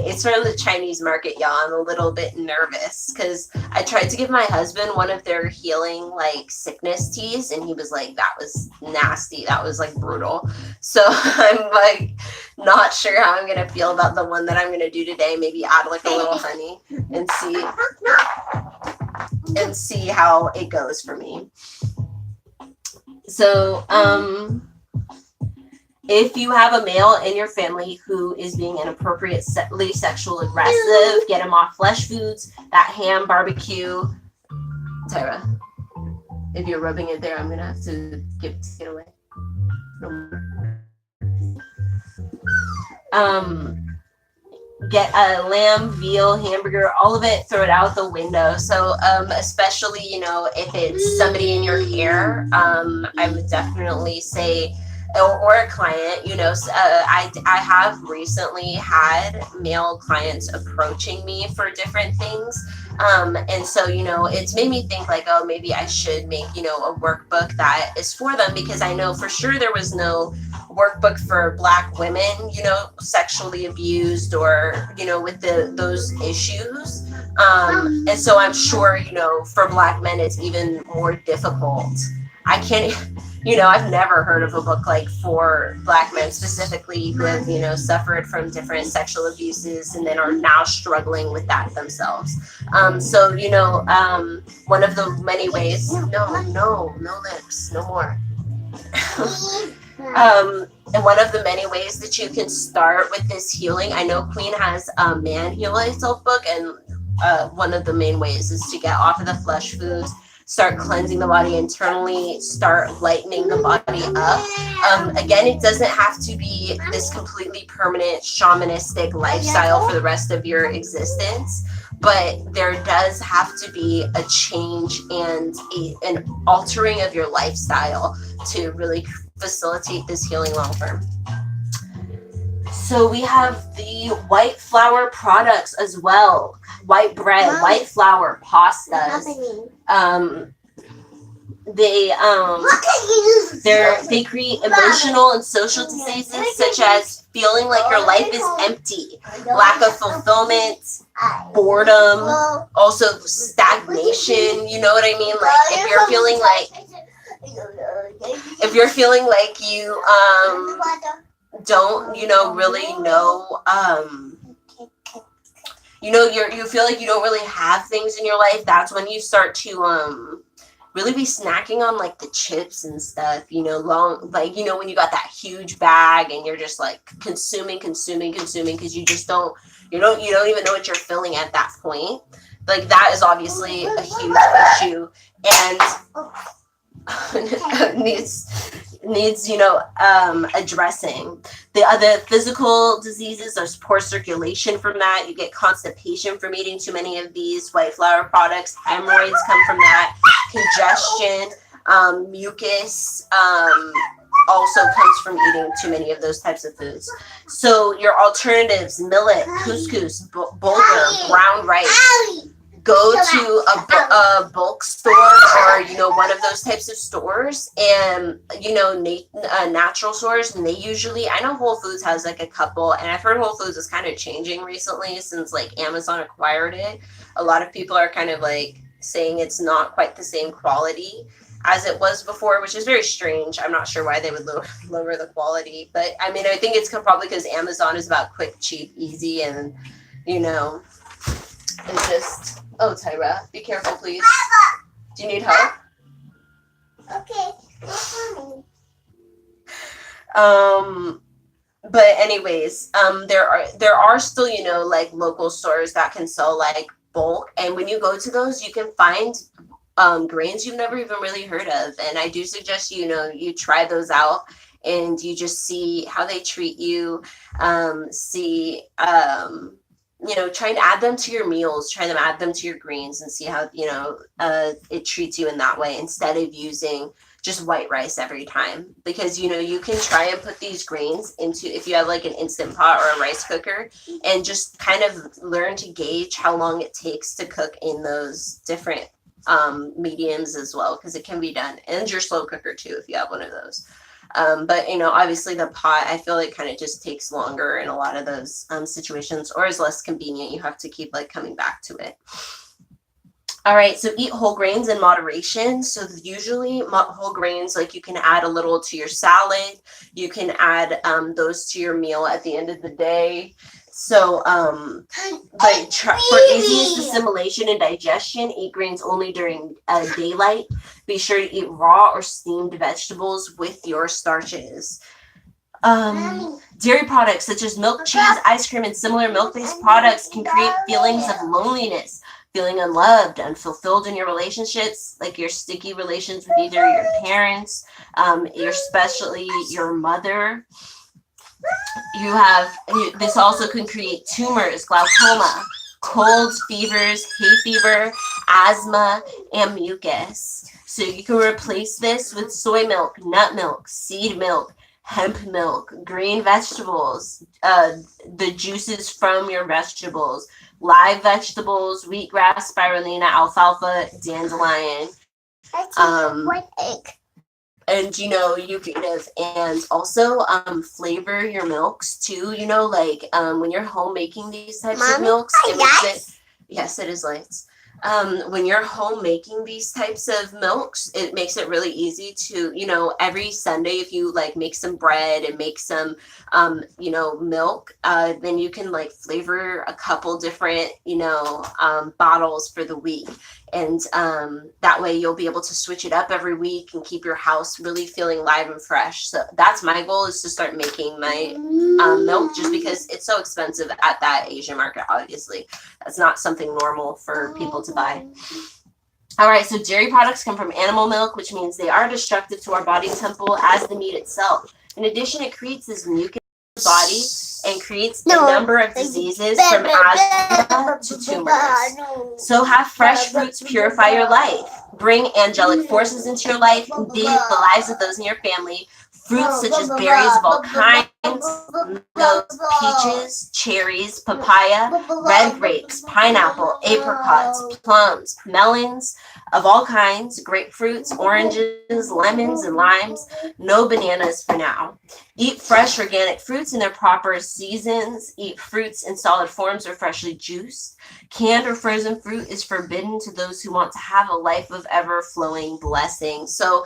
It's from the Chinese market, y'all. I'm a little bit nervous because I tried to give my husband one of their healing like sickness teas, and he was like, "That was nasty. That was like brutal." So I'm like not sure how I'm gonna feel about the one that I'm gonna do today. Maybe add like a little honey and see how it goes for me. So if you have a male in your family who is being inappropriately sexual aggressive, get him off flesh foods, that ham, barbecue. Tyra, if you're rubbing it there, I'm going to have to take it away. Get a lamb, veal, hamburger, all of it, throw it out the window. So especially, if it's somebody in your care, I would definitely say, or a client, I have recently had male clients approaching me for different things. And so, it's made me think like, oh, maybe I should make, a workbook that is for them, because I know for sure there was no workbook for Black women, sexually abused or, with those issues. And so I'm sure, for Black men, it's even more difficult. I can't, I've never heard of a book like for Black men specifically who have, suffered from different sexual abuses and then are now struggling with that themselves. So, one of the many ways, no lips, no more. And one of the many ways that you can start with this healing, I know Queen has a Man Heal Thyself book, and one of the main ways is to get off of the flesh foods, start cleansing the body internally, start lightening the body up. Again, it doesn't have to be this completely permanent shamanistic lifestyle for the rest of your existence, but there does have to be a change and an altering of your lifestyle to really facilitate this healing long term. So we have the white flour products as well. White bread, white flour, pastas. They create emotional and social diseases such as feeling like your life is empty, lack of fulfillment, boredom, also stagnation. You know what I mean? Like if you're feeling like you don't really know you feel like you don't really have things in your life, that's when you start to really be snacking on like the chips and stuff, you know, long, like, you know, when you got that huge bag and you're just like consuming because you don't even know what you're feeling at that point. Like that is obviously a huge issue and needs addressing. The other physical diseases are poor circulation from that. You get constipation from eating too many of these white flour products. Hemorrhoids come from that. Congestion, mucus, also comes from eating too many of those types of foods. So your alternatives: millet, couscous, bulgur, brown rice. Go to a bulk store or, you know, one of those types of stores and, you know, natural stores. And they usually, I know Whole Foods has like a couple, and I've heard Whole Foods is kind of changing recently since like Amazon acquired it. A lot of people are kind of like saying it's not quite the same quality as it was before, which is very strange. I'm not sure why they would lower the quality. But I mean, I think it's probably because Amazon is about quick, cheap, easy, and, you know, it's just... Oh, Tyra, be careful, please. Do you need help? Okay. But anyways, there are still, you know, like local stores that can sell like bulk, and when you go to those, you can find grains you've never even really heard of. And I do suggest, you know, you try those out and you just see how they treat you. You know, try and add them to your meals, add them to your greens and see how, you know, it treats you in that way instead of using just white rice every time. Because, you know, you can try and put these grains into, if you have like an instant pot or a rice cooker, and just kind of learn to gauge how long it takes to cook in those different mediums as well, because it can be done. And your slow cooker too, if you have one of those. But, you know, obviously the pot, I feel like kind of just takes longer in a lot of those situations, or is less convenient. You have to keep like coming back to it. All right, so eat whole grains in moderation. So usually whole grains, like you can add a little to your salad. You can add those to your meal at the end of the day. So, but for easiest assimilation and digestion, eat grains only during daylight. Be sure to eat raw or steamed vegetables with your starches. Dairy products such as milk, cheese, ice cream, and similar milk-based products can create feelings of loneliness, feeling unloved, unfulfilled in your relationships, like your sticky relations with either your parents, especially your mother. This also can create tumors, glaucoma, colds, fevers, hay fever, asthma, and mucus. So you can replace this with soy milk, nut milk, seed milk, hemp milk, green vegetables, the juices from your vegetables, live vegetables, wheatgrass, spirulina, alfalfa, dandelion. And, you know, you can and also flavor your milks too, you know, like when you're home making these types of milks, it makes it, yes, it is lights. When you're home making these types of milks, it makes it really easy to, you know, every Sunday, if you like make some bread and make some, you know, milk, then you can like flavor a couple different, you know, bottles for the week. And that way you'll be able to switch it up every week and keep your house really feeling live and fresh. So that's my goal, is to start making my milk, just because it's so expensive at that Asian market. Obviously, that's not something normal for people to buy. All right, so dairy products come from animal milk, which means they are destructive to our body temple as the meat itself. In addition, it creates this mucus in the body and creates a number of diseases from asthma to tumors. So have fresh fruits purify your life. Bring angelic forces into your life and be the lives of those in your family. Fruits such as berries of all kinds, mangoes, peaches, cherries, papaya, red grapes, pineapple, apricots, plums, melons of all kinds, grapefruits, oranges, lemons, and limes. No bananas for now. Eat fresh organic fruits in their proper seasons. Eat fruits in solid forms or freshly juiced. Canned or frozen fruit is forbidden to those who want to have a life of ever-flowing blessing. So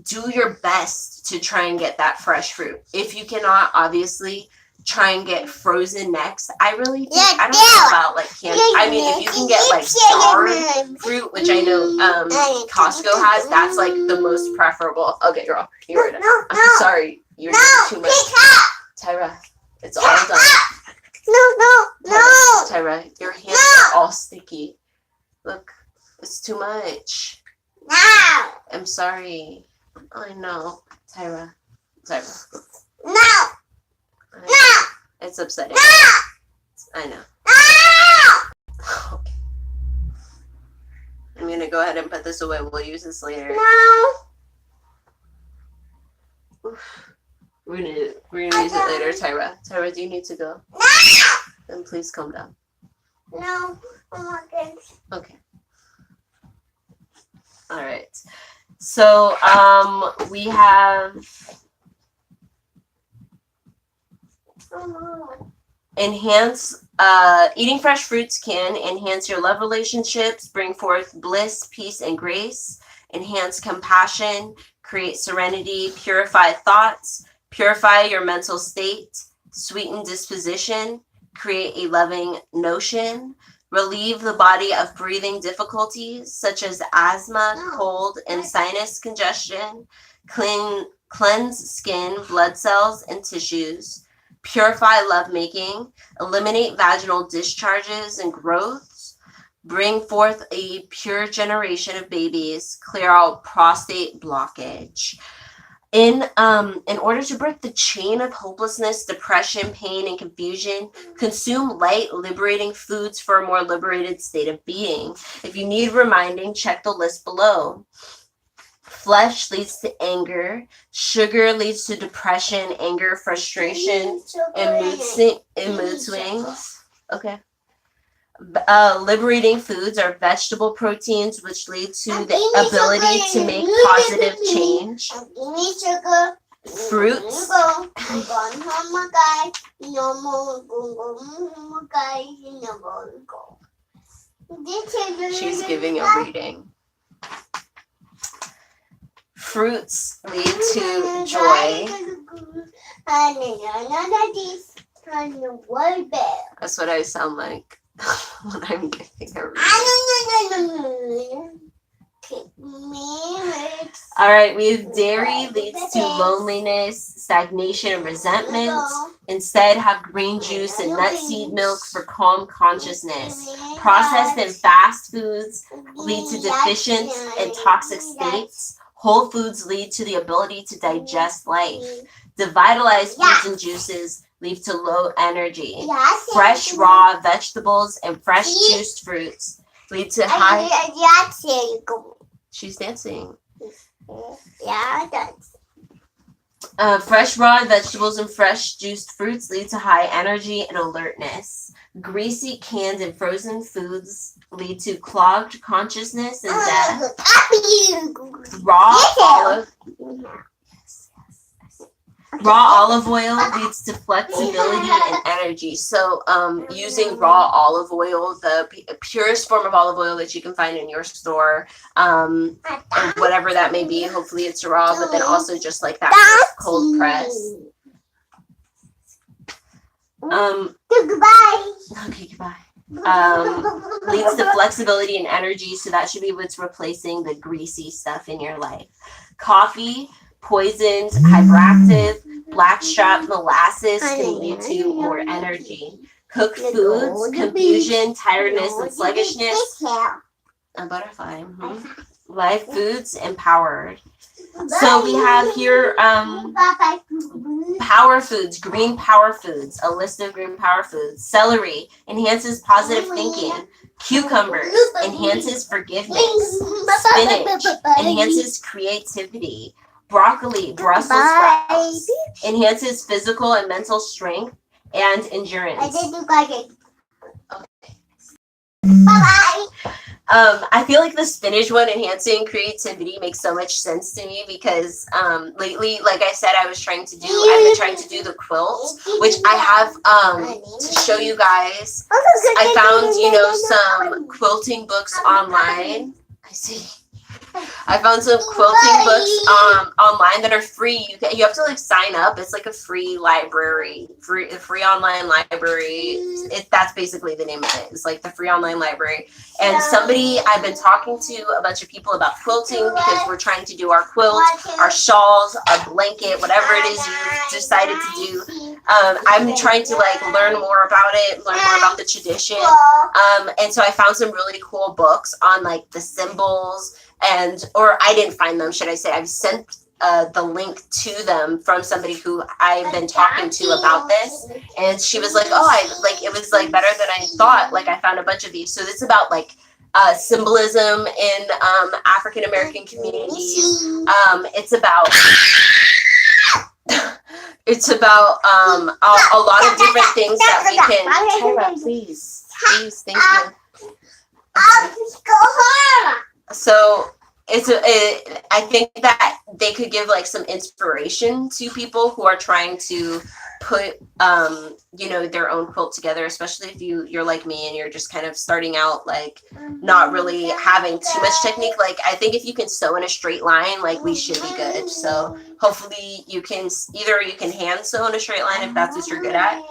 do your best to try and get that fresh fruit. If you cannot, obviously, try and get frozen next. I really think, I don't know about like candy. I mean, if you can get like jarred fruit, which I know Costco has, that's like the most preferable. Okay, girl, you're right. I'm sorry, you're doing too much. Tyra, it's all done. No. Tyra, your hands are all sticky. Look, it's too much. No. I'm sorry. I know. Tyra. No. It's upsetting. I know. Okay. I'm gonna go ahead and put this away. We'll use this later. No. We're gonna use it later, Tyra. Tyra, do you need to go? No. Then please calm down. No. Okay. All right. So we have enhance eating fresh fruits can enhance your love relationships, bring forth bliss, peace, and grace, enhance compassion, create serenity, purify thoughts, purify your mental state, sweeten disposition, create a loving notion, relieve the body of breathing difficulties such as asthma, cold, and sinus congestion, cleanse skin, blood cells, and tissues, purify lovemaking, eliminate vaginal discharges and growths, bring forth a pure generation of babies, clear out prostate blockage. In order to break the chain of hopelessness, depression, pain, and confusion, consume light, liberating foods for a more liberated state of being. If you need reminding, check the list below. Flesh leads to anger. Sugar leads to depression, anger, frustration, and mood swings. Okay. Liberating foods are vegetable proteins, which lead to the ability to make positive change. Fruits. She's giving a reading. Fruits lead to joy. That's what I sound like when I'm giving a reading. All right, we have dairy leads to loneliness, stagnation, and resentment. Instead, have green juice and nut seed milk for calm consciousness. Processed and fast foods lead to deficient and toxic states. Whole foods lead to the ability to digest life. Devitalized foods and juices lead to low energy. Fresh raw vegetables and fresh juiced fruits lead to high. She's dancing. Yeah, that's. Fresh raw vegetables and fresh juiced fruits lead to high energy and alertness. Greasy, canned, and frozen foods lead to clogged consciousness and death. Raw olive oil leads to flexibility and energy. So using raw olive oil, the purest form of olive oil that you can find in your store, and whatever that may be, hopefully it's raw, but then also just like that cold press. Goodbye. Okay, goodbye. Leads to flexibility and energy, so that should be what's replacing the greasy stuff in your life. Coffee, poisoned, hyperactive, blackstrap molasses can lead to more energy. Cooked foods, confusion, tiredness, and sluggishness. A butterfly. Live foods, empowered. So we have here power foods, green power foods, a list of green power foods. Celery enhances positive thinking. Cucumbers enhances forgiveness. Spinach enhances creativity. Broccoli, Brussels sprouts, enhances physical and mental strength and endurance. Okay. Bye-bye. I feel like the spinach one, enhancing creativity, makes so much sense to me because lately, like I said, I've been trying to do the quilt, which I have to show you guys. I found, some quilting books online. I see. I found some quilting books online that are free. You have to like sign up. It's like a free library, free online library. That's basically the name of it. It's like the free online library. And I've been talking to a bunch of people about quilting because we're trying to do our quilt, our shawls, our blanket, whatever it is you decided to do. I'm trying to like learn more about it, learn more about the tradition. And so I found some really cool books on like the symbols or I didn't find them, should I say. I've sent the link to them from somebody who I've been talking to about this, and she was like, it was like better than I thought. Like I found a bunch of these. So this is about like symbolism in African American communities. It's about a lot of different things that we can. Tyra, please, thank you. So I think that they could give like some inspiration to people who are trying to put their own quilt together, especially if you're like me and you're just kind of starting out, like not really having too much technique. Like I think if you can sew in a straight line, like we should be good. So hopefully you can hand sew in a straight line if that's what you're good at.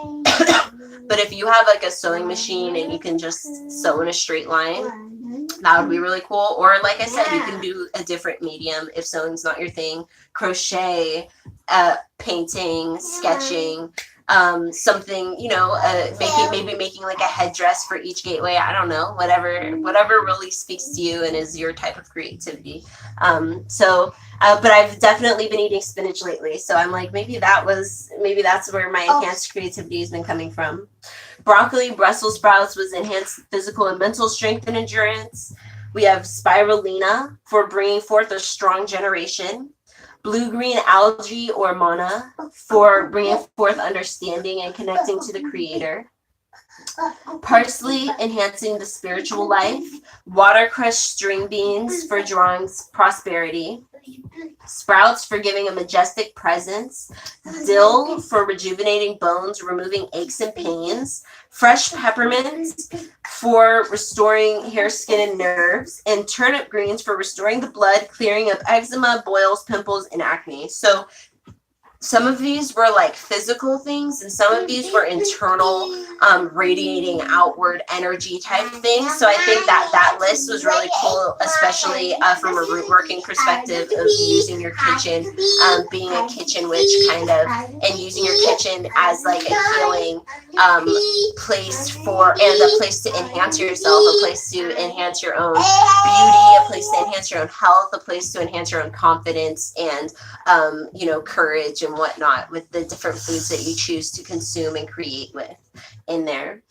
But if you have like a sewing machine and you can just sew in a straight line, that would be really cool. Or like I said, you can do a different medium if sewing's not your thing. Crochet, painting, sketching, something, making like a headdress for each gateway. I don't know, whatever really speaks to you and is your type of creativity. But I've definitely been eating spinach lately. So I'm like, maybe that's where my enhanced creativity has been coming from. Broccoli, Brussels sprouts was enhanced physical and mental strength and endurance. We have spirulina for bringing forth a strong generation. Blue-green algae or mana for bringing forth understanding and connecting to the creator. Parsley, enhancing the spiritual life. Watercress string beans for drawing prosperity. Sprouts for giving a majestic presence. Dill for rejuvenating bones, removing aches and pains. Fresh peppermint for restoring hair, skin, and nerves. And turnip greens for restoring the blood, clearing up eczema, boils, pimples, and acne. So some of these were like physical things, and some of these were internal, radiating outward energy type things. So I think that list was really cool, especially from a root working perspective of using your kitchen, being a kitchen witch kind of, and using your kitchen as like a healing place and a place to enhance yourself, a place to enhance your own beauty, a place to enhance your own health, a place to enhance your own confidence and courage and whatnot, with the different foods that you choose to consume and create with in there.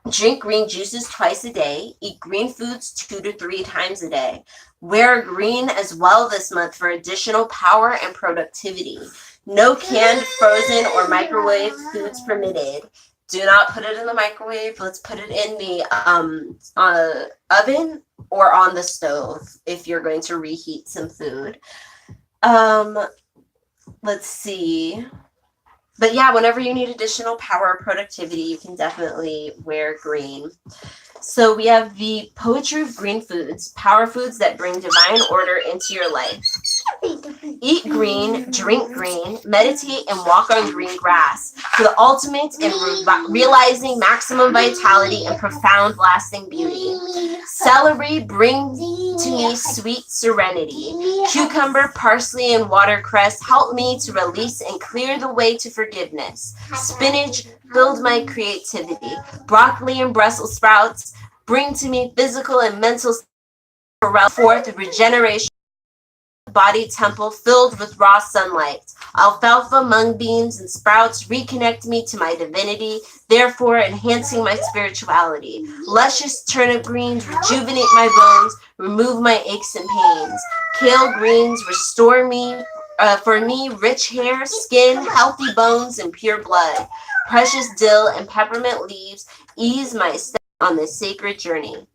Drink green juices twice a day. Eat green foods 2 to 3 times a day. Wear green as well this month for additional power and productivity. No canned, frozen, or microwave foods permitted. Do not put it in the microwave. Let's put it in the oven or on the stove if you're going to reheat some food. Let's see. But yeah, whenever you need additional power or productivity, you can definitely wear green. So we have the poetry of green foods, power foods that bring divine order into your life. Eat green, drink green, meditate, and walk on green grass for the ultimate in realizing maximum vitality and profound lasting beauty. Celery, bring to me sweet serenity. Cucumber, parsley, and watercress help me to release and clear the way to forgiveness. Spinach, build my creativity. Broccoli and Brussels sprouts, bring to me physical and mental forth regeneration. Body temple filled with raw sunlight. Alfalfa, mung beans, and sprouts reconnect me to my divinity, therefore enhancing my spirituality. Luscious turnip greens rejuvenate my bones, remove my aches and pains. Kale greens restore me, for me, rich hair, skin, healthy bones, and pure blood. Precious dill and peppermint leaves ease my step on this sacred journey.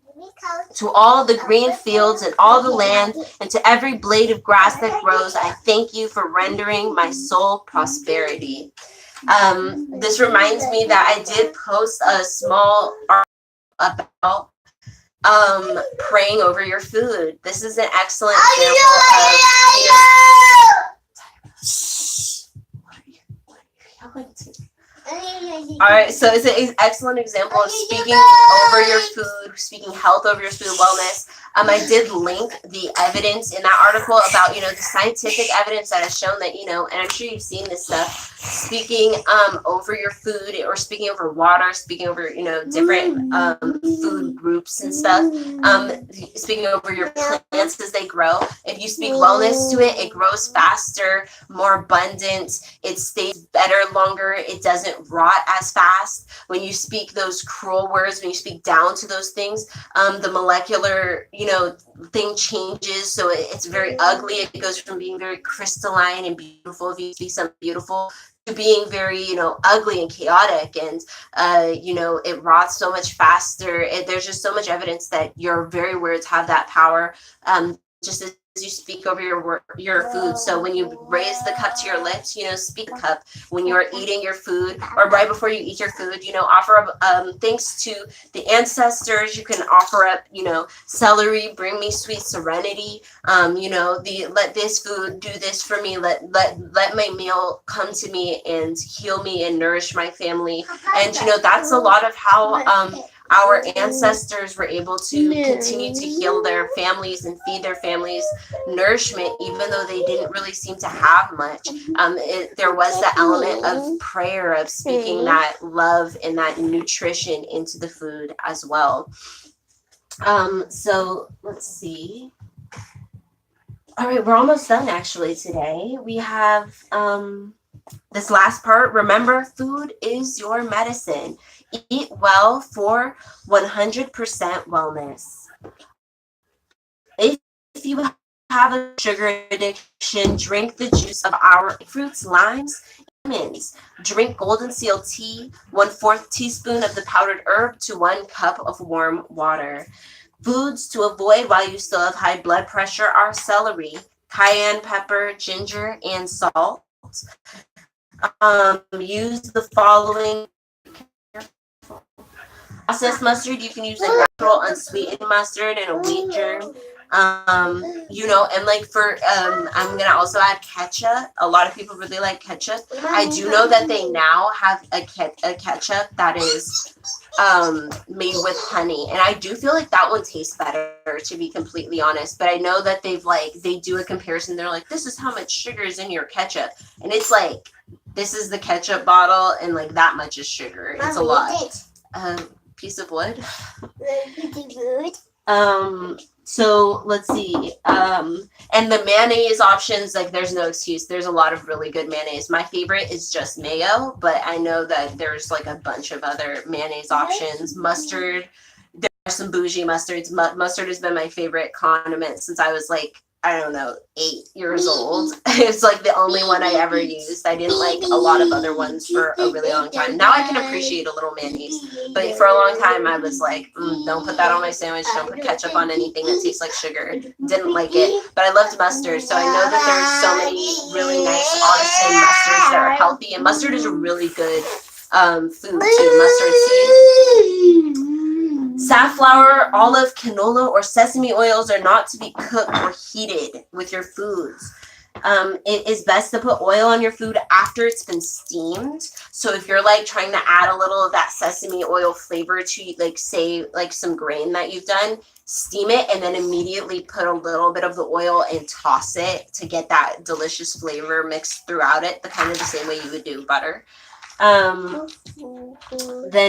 To all the green fields and all the land, and to every blade of grass that grows, I thank you for rendering my soul prosperity. This reminds me that I did post a small article about praying over your food. This is an excellent example of what are you yelling to? All right, so it's an excellent example of speaking over your food, speaking health over your food, wellness. I did link the evidence in that article about, the scientific evidence that has shown that, and I'm sure you've seen this stuff, speaking over your food or speaking over water, speaking over, different food groups and stuff, speaking over your plants as they grow. If you speak wellness to it, it grows faster, more abundant, it stays better longer, it doesn't rot as fast. When you speak those cruel words, when you speak down to those things, the molecular, thing changes, so it's very ugly. It goes from being very crystalline and beautiful, if you speak something beautiful, to being very, ugly and chaotic, and it rots so much faster. There's just so much evidence that your very words have that power, just as you speak over your food. So when you raise the cup to your lips, speak the cup. When you're eating your food, or right before you eat your food, offer up thanks to the ancestors. You can offer up, celery, bring me sweet serenity. Let this food do this for me. Let my meal come to me and heal me and nourish my family. And that's a lot of how our ancestors were able to continue to heal their families and feed their families nourishment, even though they didn't really seem to have much. There was the element of prayer, of speaking that love and that nutrition into the food as well. So let's see. All right, we're almost done actually today. We have this last part. Remember, food is your medicine. Eat well for 100% wellness. If you have a sugar addiction, drink the juice of our fruits, limes, lemons. Drink golden seal tea, 1/4 teaspoon of the powdered herb to 1 cup of warm water. Foods to avoid while you still have high blood pressure are celery, cayenne pepper, ginger, and salt. Use the following. Processed mustard, you can use a natural unsweetened mustard and a wheat germ. And like for I'm gonna also add ketchup. A lot of people really like ketchup. I do know that they now have a ketchup that is made with honey, and I do feel like that one tastes better, to be completely honest. But I know that they do a comparison. They're like, this is how much sugar is in your ketchup, and it's like, this is the ketchup bottle, and like that much is sugar. It's a lot. Piece of wood. So let's see. And the mayonnaise options, like there's no excuse. There's a lot of really good mayonnaise. My favorite is just mayo, but I know that there's like a bunch of other mayonnaise options. Mustard. There are some bougie mustards. Mustard has been my favorite condiment since I was like, I don't know, 8 years old. It's like the only one I ever used. I didn't like a lot of other ones for a really long time. Now I can appreciate a little mayonnaise, but for a long time I was like, don't put that on my sandwich. Don't put ketchup on anything that tastes like sugar. Didn't like it, but I loved mustard. So I know that there's so many really nice artisan mustards that are healthy, and mustard is a really good food too. Mustard seed. Safflower, olive, canola, or sesame oils are not to be cooked or heated with your foods. It is best to put oil on your food after it's been steamed. So if you're like trying to add a little of that sesame oil flavor to, like, say, like some grain that you've done, steam it and then immediately put a little bit of the oil and toss it to get that delicious flavor mixed throughout it, the kind of the same way you would do butter. Then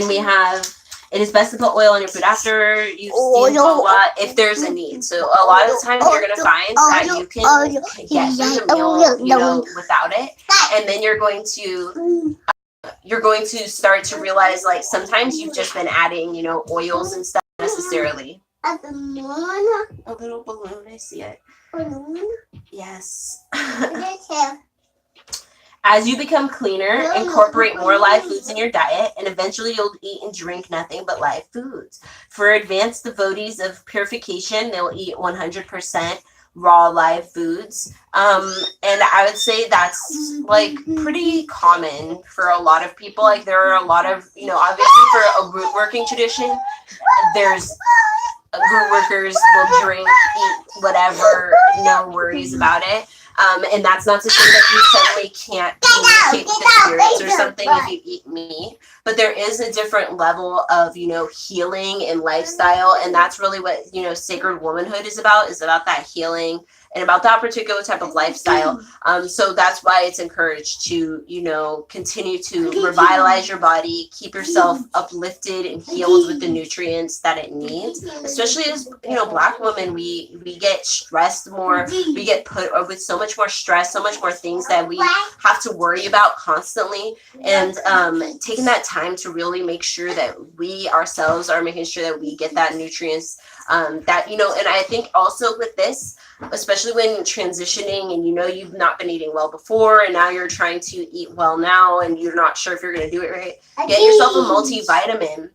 we have, it is best to put oil on your food after you've steamed a lot, if there's a need. So a lot of the times you're going to find that you can get through the meal, without it. And then you're going to start to realize, like, sometimes you've just been adding, oils and stuff necessarily. A little balloon, I see it. Yes. As you become cleaner, incorporate more live foods in your diet, and eventually you'll eat and drink nothing but live foods. For advanced devotees of purification, they'll eat 100% raw live foods. And I would say that's like pretty common for a lot of people. Like there are a lot of, obviously for a root working tradition, there's Root workers will drink, eat, whatever, no worries about it. And that's not to say that you suddenly can't communicate with the spirits or something if you eat meat, but there is a different level of, healing and lifestyle. And that's really what, sacred womanhood is about that healing and about that particular type of lifestyle. So that's why it's encouraged to, continue to revitalize your body, keep yourself uplifted and healed with the nutrients that it needs. Especially as, Black women, we get stressed more, we get put with so much more stress, so much more things that we have to worry about constantly. And taking that time to really make sure that we ourselves are making sure that we get that nutrients that, and I think also with this, especially when transitioning and you've not been eating well before and now you're trying to eat well now and you're not sure if you're going to do it right, get yourself a multivitamin.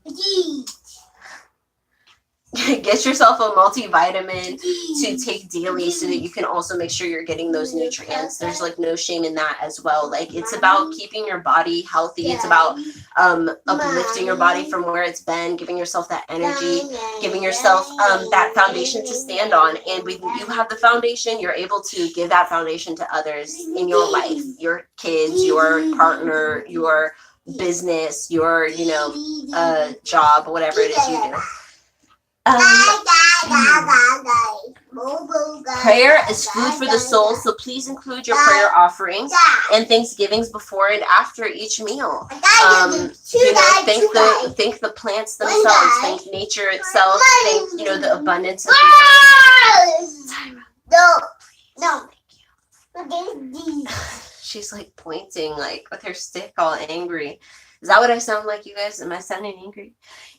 Get yourself a multivitamin to take daily so that you can also make sure you're getting those nutrients. There's like no shame in that as well. Like it's about keeping your body healthy. It's about uplifting your body from where it's been, giving yourself that energy, giving yourself that foundation to stand on. And when you have the foundation, you're able to give that foundation to others in your life, your kids, your partner, your business, your job, whatever it is you do. Prayer is food for the soul, so please include your prayer offerings and thanksgivings before and after each meal. Thank the plants themselves, thank nature itself, thank the abundance of the She's like pointing like with her stick all angry. Is that what I sound like, you guys? Am I sounding angry?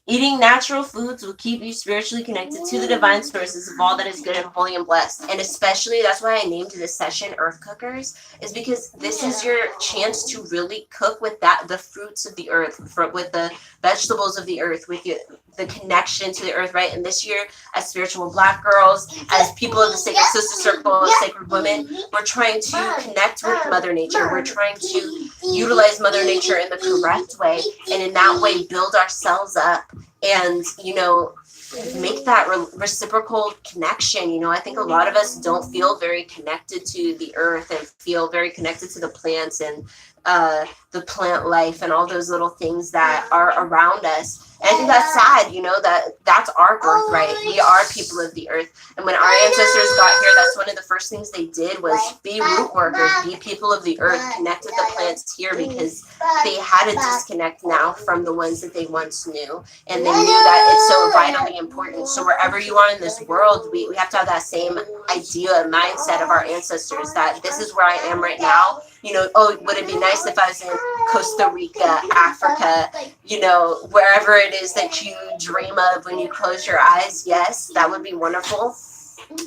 Eating natural foods will keep you spiritually connected to the divine sources of all that is good and holy and blessed. And especially, that's why I named this session Earth Cookers, is because this is your chance to really cook with the fruits of the earth, with the vegetables of the earth, with the connection to the earth, right? And this year, as spiritual Black girls, as people of the Sacred Sister Circle, of Sacred Women, we're trying to connect with Mother Nature. We're trying to utilize Mother Nature in the correct way, and in that way, build ourselves up and, make that reciprocal connection. I think a lot of us don't feel very connected to the earth and feel very connected to the plants and the plant life and all those little things that are around us. And I think that's sad, that's our birthright. We are people of the earth. And when our ancestors got here, that's one of the first things they did was be root workers, be people of the earth, connect with the plants here, because they had a disconnect now from the ones that they once knew. And they knew that it's so vitally important. So wherever you are in this world, we have to have that same idea, mindset of our ancestors, that this is where I am right now. Would it be nice if I was in Costa Rica, Africa, wherever it is that you dream of when you close your eyes? Yes, that would be wonderful.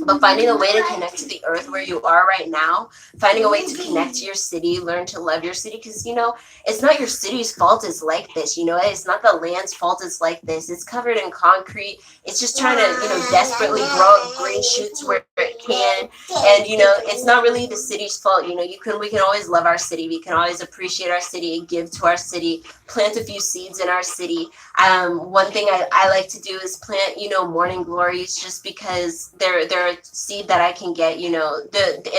But finding a way to connect to the earth where you are right now, finding a way to connect to your city, learn to love your city, because, it's not your city's fault it's like this, it's not the land's fault it's like this. It's covered in concrete. It's just trying to, desperately grow green shoots where it can. And, it's not really the city's fault. We can always love our city. We can always appreciate our city and give to our city, plant a few seeds in our city. One thing I like to do is plant, morning glories, just because they're a seed that I can get, and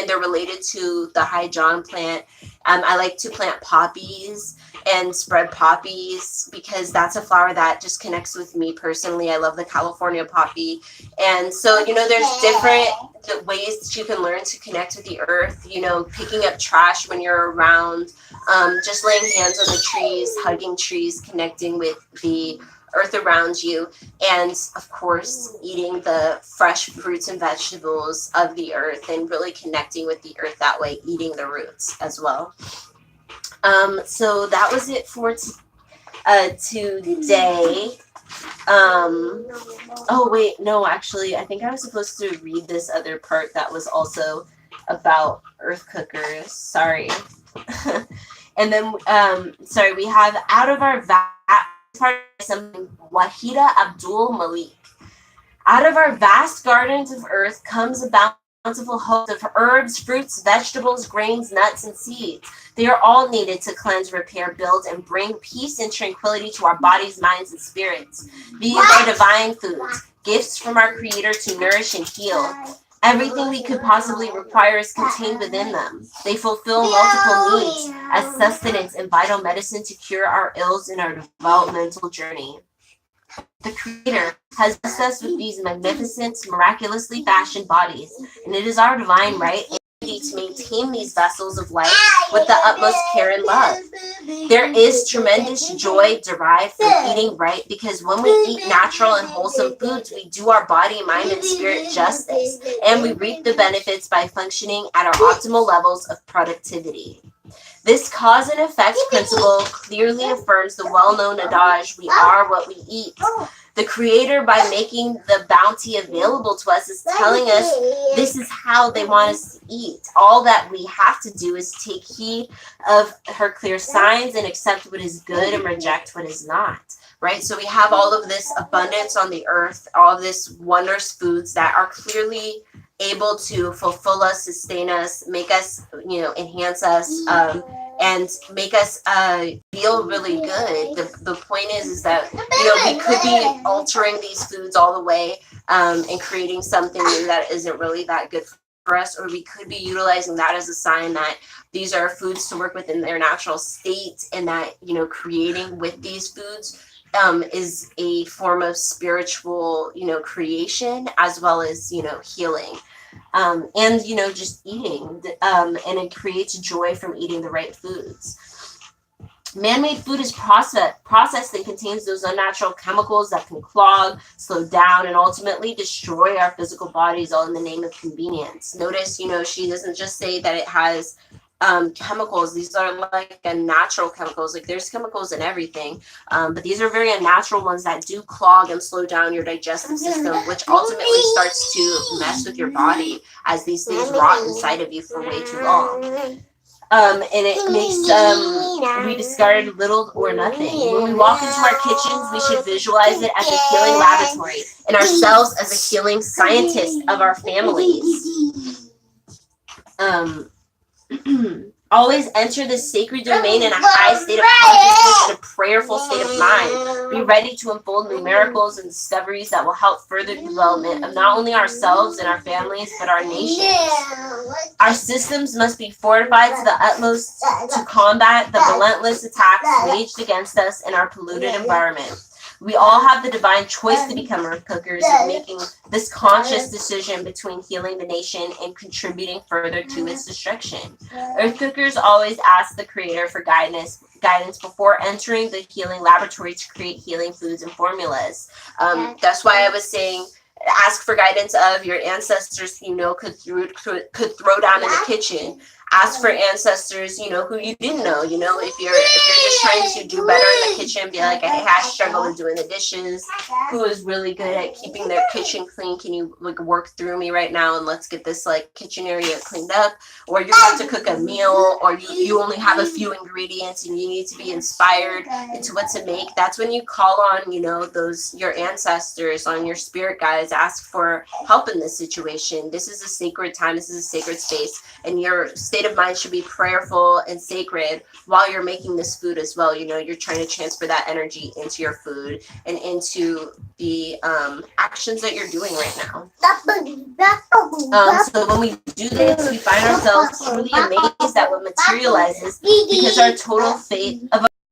they're related to the High John plant. I like to plant poppies and spread poppies because that's a flower that just connects with me personally. I love the California poppy. And so, there's different ways that you can learn to connect with the earth, picking up trash when you're around, just laying hands on the trees, hugging trees, connecting with the earth around you, and of course eating the fresh fruits and vegetables of the earth and really connecting with the earth that way, eating the roots as well. So that was it for today. Oh wait, no, actually I think I was supposed to read this other part that was also about earth cookers. Sorry. And then we have out of our part something Wahida Abdul Malik. Out of our vast gardens of earth comes a bountiful host of herbs, fruits, vegetables, grains, nuts, and seeds. They are all needed to cleanse, repair, build, and bring peace and tranquility to our bodies, minds, and spirits. These are divine foods, gifts from our Creator to nourish and heal. Everything we could possibly require is contained within them. They fulfill multiple needs as sustenance and vital medicine to cure our ills in our developmental journey. The Creator has blessed us with these magnificent, miraculously fashioned bodies, and it is our divine right and duty to maintain these vessels of life with the utmost care and love. There is tremendous joy derived from eating right, because when we eat natural and wholesome foods, we do our body, mind, and spirit justice, and we reap the benefits by functioning at our optimal levels of productivity. This cause and effect principle clearly affirms the well-known adage, we are what we eat. The Creator, by making the bounty available to us, is telling us this is how they want us to eat. All that we have to do is take heed of her clear signs and accept what is good and reject what is not. Right? So we have all of this abundance on the earth, all of this wondrous foods that are clearly able to fulfill us, sustain us, make us, enhance us, and make us feel really good. The point is that, we could be altering these foods all the way and creating something new that isn't really that good for us, or we could be utilizing that as a sign that these are foods to work within their natural state, and that, creating with these foods is a form of spiritual, creation, as well as, healing. And, just eating, and it creates joy from eating the right foods. Man-made food is processed and contains those unnatural chemicals that can clog, slow down, and ultimately destroy our physical bodies, all in the name of convenience. Notice, she doesn't just say that it has chemicals. These are like natural chemicals. Like, there's chemicals in everything, but these are very unnatural ones that do clog and slow down your digestive system, which ultimately starts to mess with your body as these things rot inside of you for way too long. And it makes we discard little or nothing. When we walk into our kitchens, we should visualize it as a healing laboratory, and ourselves as a healing scientist of our families. Always enter this sacred domain in a high state of consciousness and a prayerful state of mind. Be ready to unfold new miracles and discoveries that will help further the development of not only ourselves and our families, but our nation. Our systems must be fortified to the utmost to combat the relentless attacks waged against us in our polluted environment. We all have the divine choice to become earth cookers, and making this conscious decision between healing the nation and contributing further to its destruction. Earth cookers always ask the Creator for guidance before entering the healing laboratory to create healing foods and formulas. That's why I was saying, ask for guidance of your ancestors, could throw down in the kitchen. Ask for ancestors, who you didn't know. If you're just trying to do better in the kitchen, be like, hey, I struggle with doing the dishes. Who is really good at keeping their kitchen clean? Can you work through me right now, and let's get this kitchen area cleaned up? Or you're about to cook a meal, or you only have a few ingredients and you need to be inspired into what to make. That's when you call on, your ancestors, on your spirit guides. Ask for help in this situation. This is a sacred time. This is a sacred space, and your state of mind should be prayerful and sacred while you're making this food as well. You're trying to transfer that energy into your food and into the actions that you're doing right now. So when we do this, we find ourselves truly amazed at what materializes, because our total faith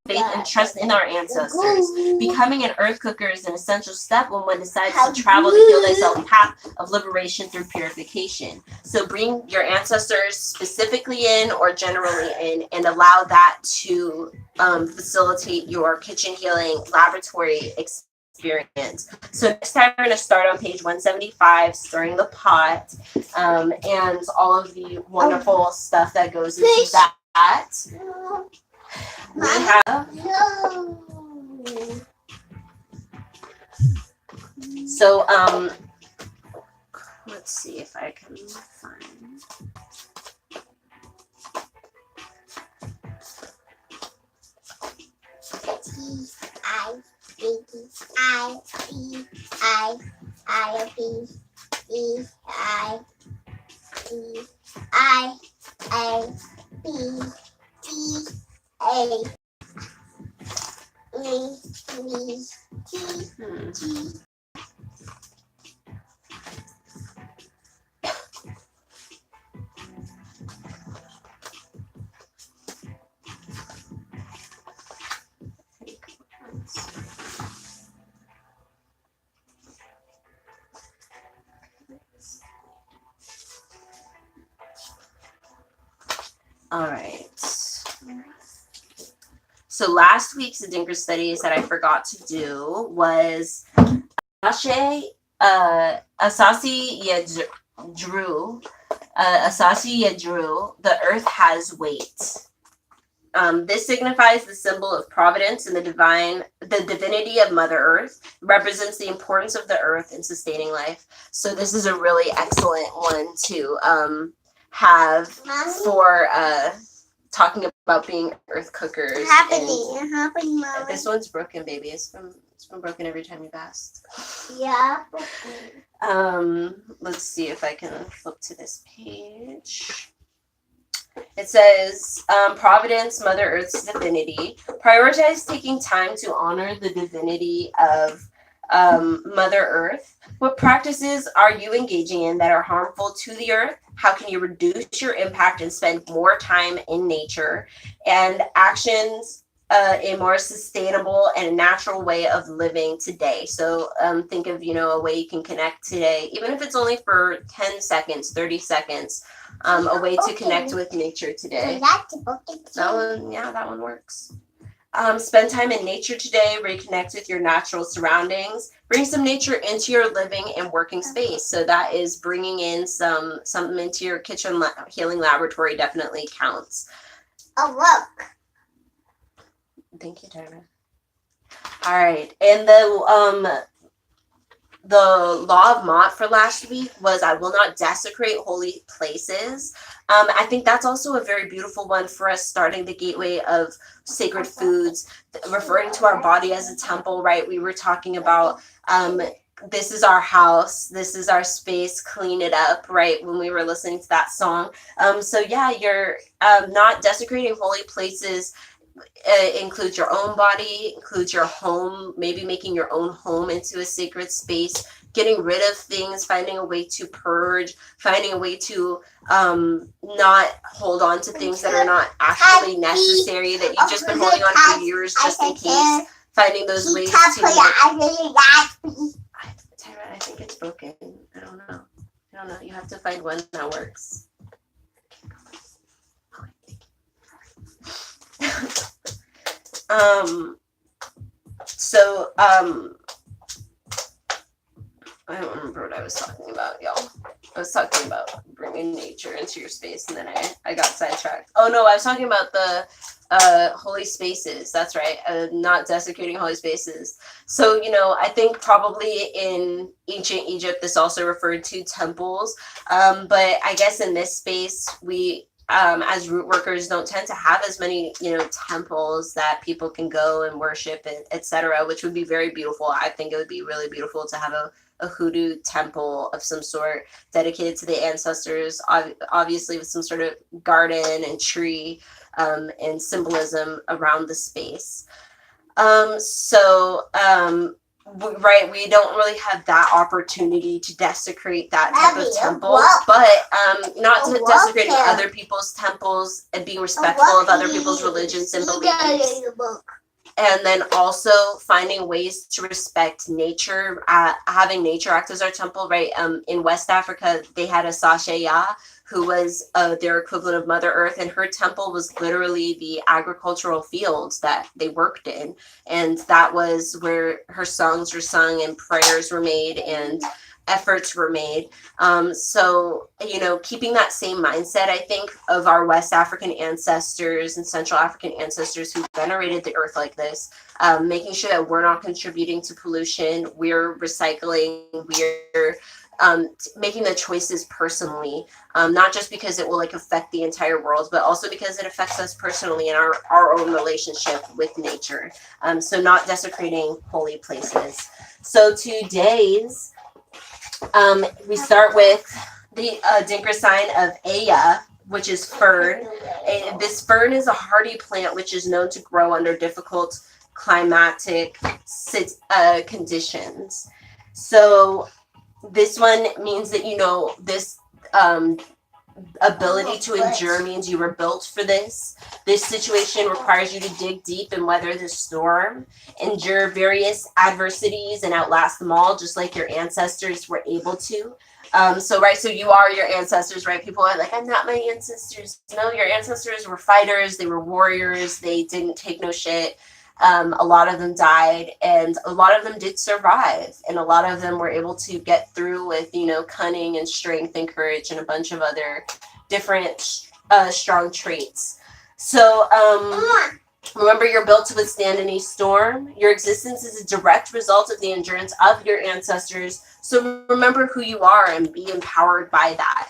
and trust in our ancestors. Becoming an earth cooker is an essential step when one decides to travel the heal thyself path of liberation through purification. So bring your ancestors specifically in, or generally in, and allow that to facilitate your kitchen healing laboratory experience. So next time we're going to start on page 175, stirring the pot, and all of the wonderful stuff that goes into that. We have, so let's see if I can find. All right. So last week's Adinkra studies that I forgot to do was Asasi Yadru. Asasi Yadru, the earth has weight. This signifies the symbol of providence and the divinity of Mother Earth. It represents the importance of the earth in sustaining life. So this is a really excellent one to have for talking about being earth cookers. Happening, Mom. This one's broken, baby. It's been broken every time you passed. Yeah. Let's see if I can flip to this page. It says, Providence, Mother Earth's divinity. Prioritize taking time to honor the divinity of Mother Earth. What practices are you engaging in that are harmful to the earth? How can you reduce your impact and spend more time in nature? And actions, a more sustainable and natural way of living today. So think of, a way you can connect today, even if it's only for 10 seconds, 30 seconds, a way to connect with nature today. That one works. Spend time in nature today, reconnect with your natural surroundings, bring some nature into your living and working space. So that is bringing in something into your kitchen healing laboratory definitely counts. Oh, look. Thank you, Tyra. All right. And the law of Maat for last week was I will not desecrate holy places. I think that's also a very beautiful one for us, starting the gateway of sacred foods, referring to our body as a temple, right? We were talking about this is our house, this is our space, clean it up, right? When we were listening to that song. So yeah, you're not desecrating holy places. Includes your own body, includes your home, maybe making your own home into a sacred space, getting rid of things, finding a way to purge, finding a way to not hold on to things that are not actually necessary, that you've just been holding on for years just in case, finding those ways to... Tyra, I think it's broken. I don't know. You have to find one that works. I don't remember what I was talking about, y'all. I was talking about bringing nature into your space, and then I got sidetracked. Oh no, I was talking about the holy spaces. That's right. Not desecrating holy spaces. So, I think probably in ancient Egypt, this also referred to temples. But I guess in this space, we as root workers don't tend to have as many temples that people can go and worship, etc., which would be very beautiful. I think it would be really beautiful to have a hoodoo temple of some sort dedicated to the ancestors, obviously with some sort of garden and tree and symbolism around the space. Right, we don't really have that opportunity to desecrate that type of temple, but not to desecrating other people's temples and being respectful of other people's religions and beliefs. And then also finding ways to respect nature, having nature act as our temple, right? In West Africa, they had a Sasheya, who was their equivalent of Mother Earth, and her temple was literally the agricultural fields that they worked in. And that was where her songs were sung and prayers were made and efforts were made. So, keeping that same mindset, I think, of our West African ancestors and Central African ancestors who venerated the earth like this, making sure that we're not contributing to pollution, we're recycling, we're making the choices personally, not just because it will affect the entire world, but also because it affects us personally in our own relationship with nature. So not desecrating holy places. So today's we start with the Adinkra sign of Aya, which is fern. This fern is a hardy plant which is known to grow under difficult climatic conditions. So this one means that this ability to endure means you were built for this. This situation requires you to dig deep and weather the storm, endure various adversities and outlast them all, just like your ancestors were able to. So you are your ancestors, right? People are like, I'm not my ancestors. No, your ancestors were fighters. They were warriors. They didn't take no shit. A lot of them died, and a lot of them did survive, and a lot of them were able to get through with, cunning and strength and courage and a bunch of other different strong traits. So remember, you're built to withstand any storm. Your existence is a direct result of the endurance of your ancestors. So remember who you are and be empowered by that.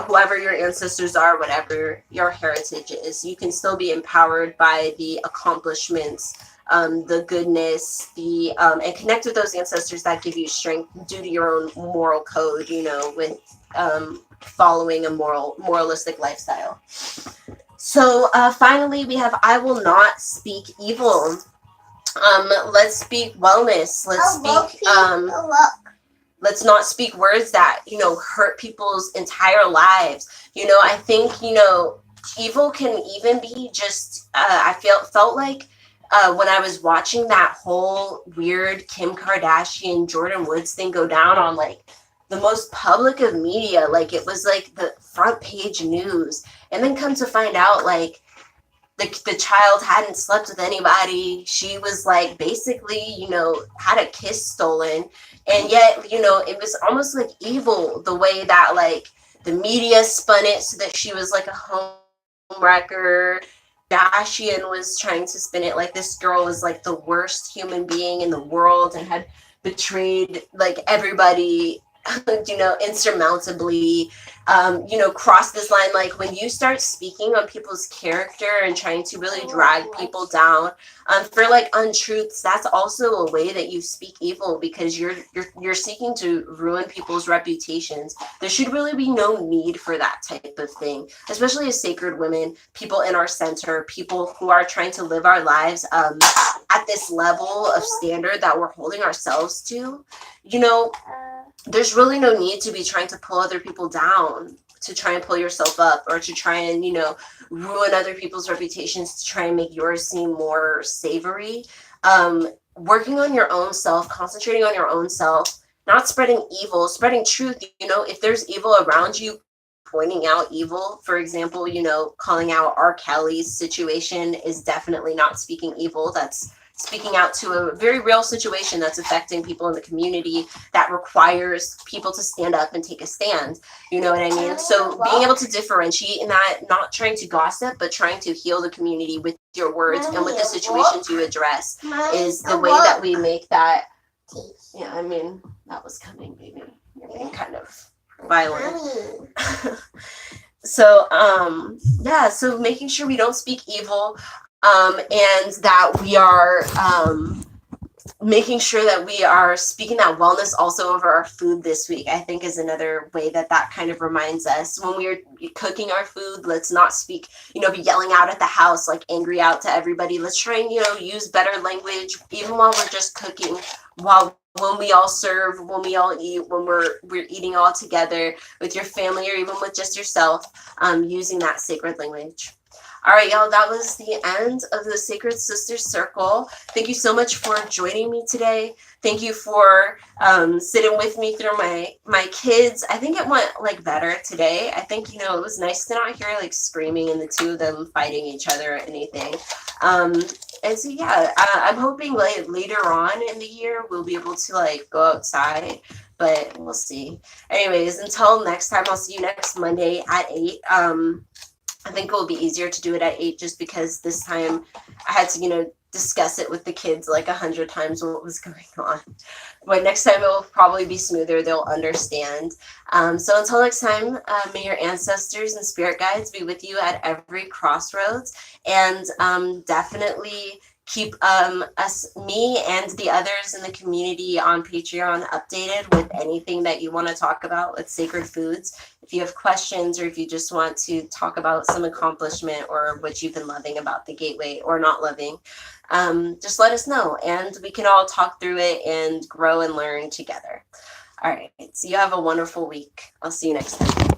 Whoever your ancestors are, whatever your heritage is, you can still be empowered by the accomplishments, the goodness, and connect with those ancestors that give you strength due to your own moral code, with following a moralistic lifestyle. So finally, we have I will not speak evil. Let's speak wellness. Let's not speak words that, hurt people's entire lives. I think, evil can even be just, I felt like when I was watching that whole weird Kim Kardashian, Jordan Woods thing go down on like the most public of media, like it was like the front page news. And then come to find out, like, the child hadn't slept with anybody. She was like basically, had a kiss stolen. And yet, it was almost like evil the way that like the media spun it so that she was like a homewrecker. Kardashian was trying to spin it like this girl was like the worst human being in the world and had betrayed like everybody, insurmountably, cross this line. Like when you start speaking on people's character and trying to really drag people down for like untruths, that's also a way that you speak evil, because you're seeking to ruin people's reputations. There should really be no need for that type of thing, especially as sacred women, people in our center, people who are trying to live our lives at this level of standard that we're holding ourselves to. There's really no need to be trying to pull other people down, to try and pull yourself up, or to try and, ruin other people's reputations to try and make yours seem more savory. Working on your own self, concentrating on your own self, not spreading evil, spreading truth. If there's evil around you, pointing out evil, for example, calling out R. Kelly's situation is definitely not speaking evil. That's speaking out to a very real situation that's affecting people in the community, that requires people to stand up and take a stand. You know what I mean? So being able to differentiate in that, not trying to gossip, but trying to heal the community with your words and with the situations you address is the way that we make that. Yeah, I mean, that was coming, baby. You're being kind of violent. So making sure we don't speak evil. And that we are making sure that we are speaking that wellness also over our food this week, I think, is another way that kind of reminds us when we're cooking our food. Let's not speak, be yelling out at the house, like angry out to everybody. Let's try and, use better language, even while we're just cooking, when we all serve, when we all eat, when we're eating all together with your family or even with just yourself, using that sacred language. All right, y'all, that was the end of the Sacred Sisters Circle. Thank you so much for joining me today. Thank you for sitting with me through my kids. I think it went like better today. I think, it was nice to not hear like screaming and the two of them fighting each other or anything. And so, yeah, I'm hoping like later on in the year, we'll be able to like go outside, but we'll see. Anyways, until next time, I'll see you next Monday at 8. I think it will be easier to do it at 8 just because this time I had to, discuss it with the kids like 100 times what was going on. But next time it will probably be smoother. They'll understand. So until next time, may your ancestors and spirit guides be with you at every crossroads. And definitely keep me and the others in the community on Patreon updated with anything that you want to talk about with sacred foods. If you have questions, or if you just want to talk about some accomplishment or what you've been loving about the gateway or not loving, just let us know and we can all talk through it and grow and learn together. All right, so you have a wonderful week. I'll see you next time.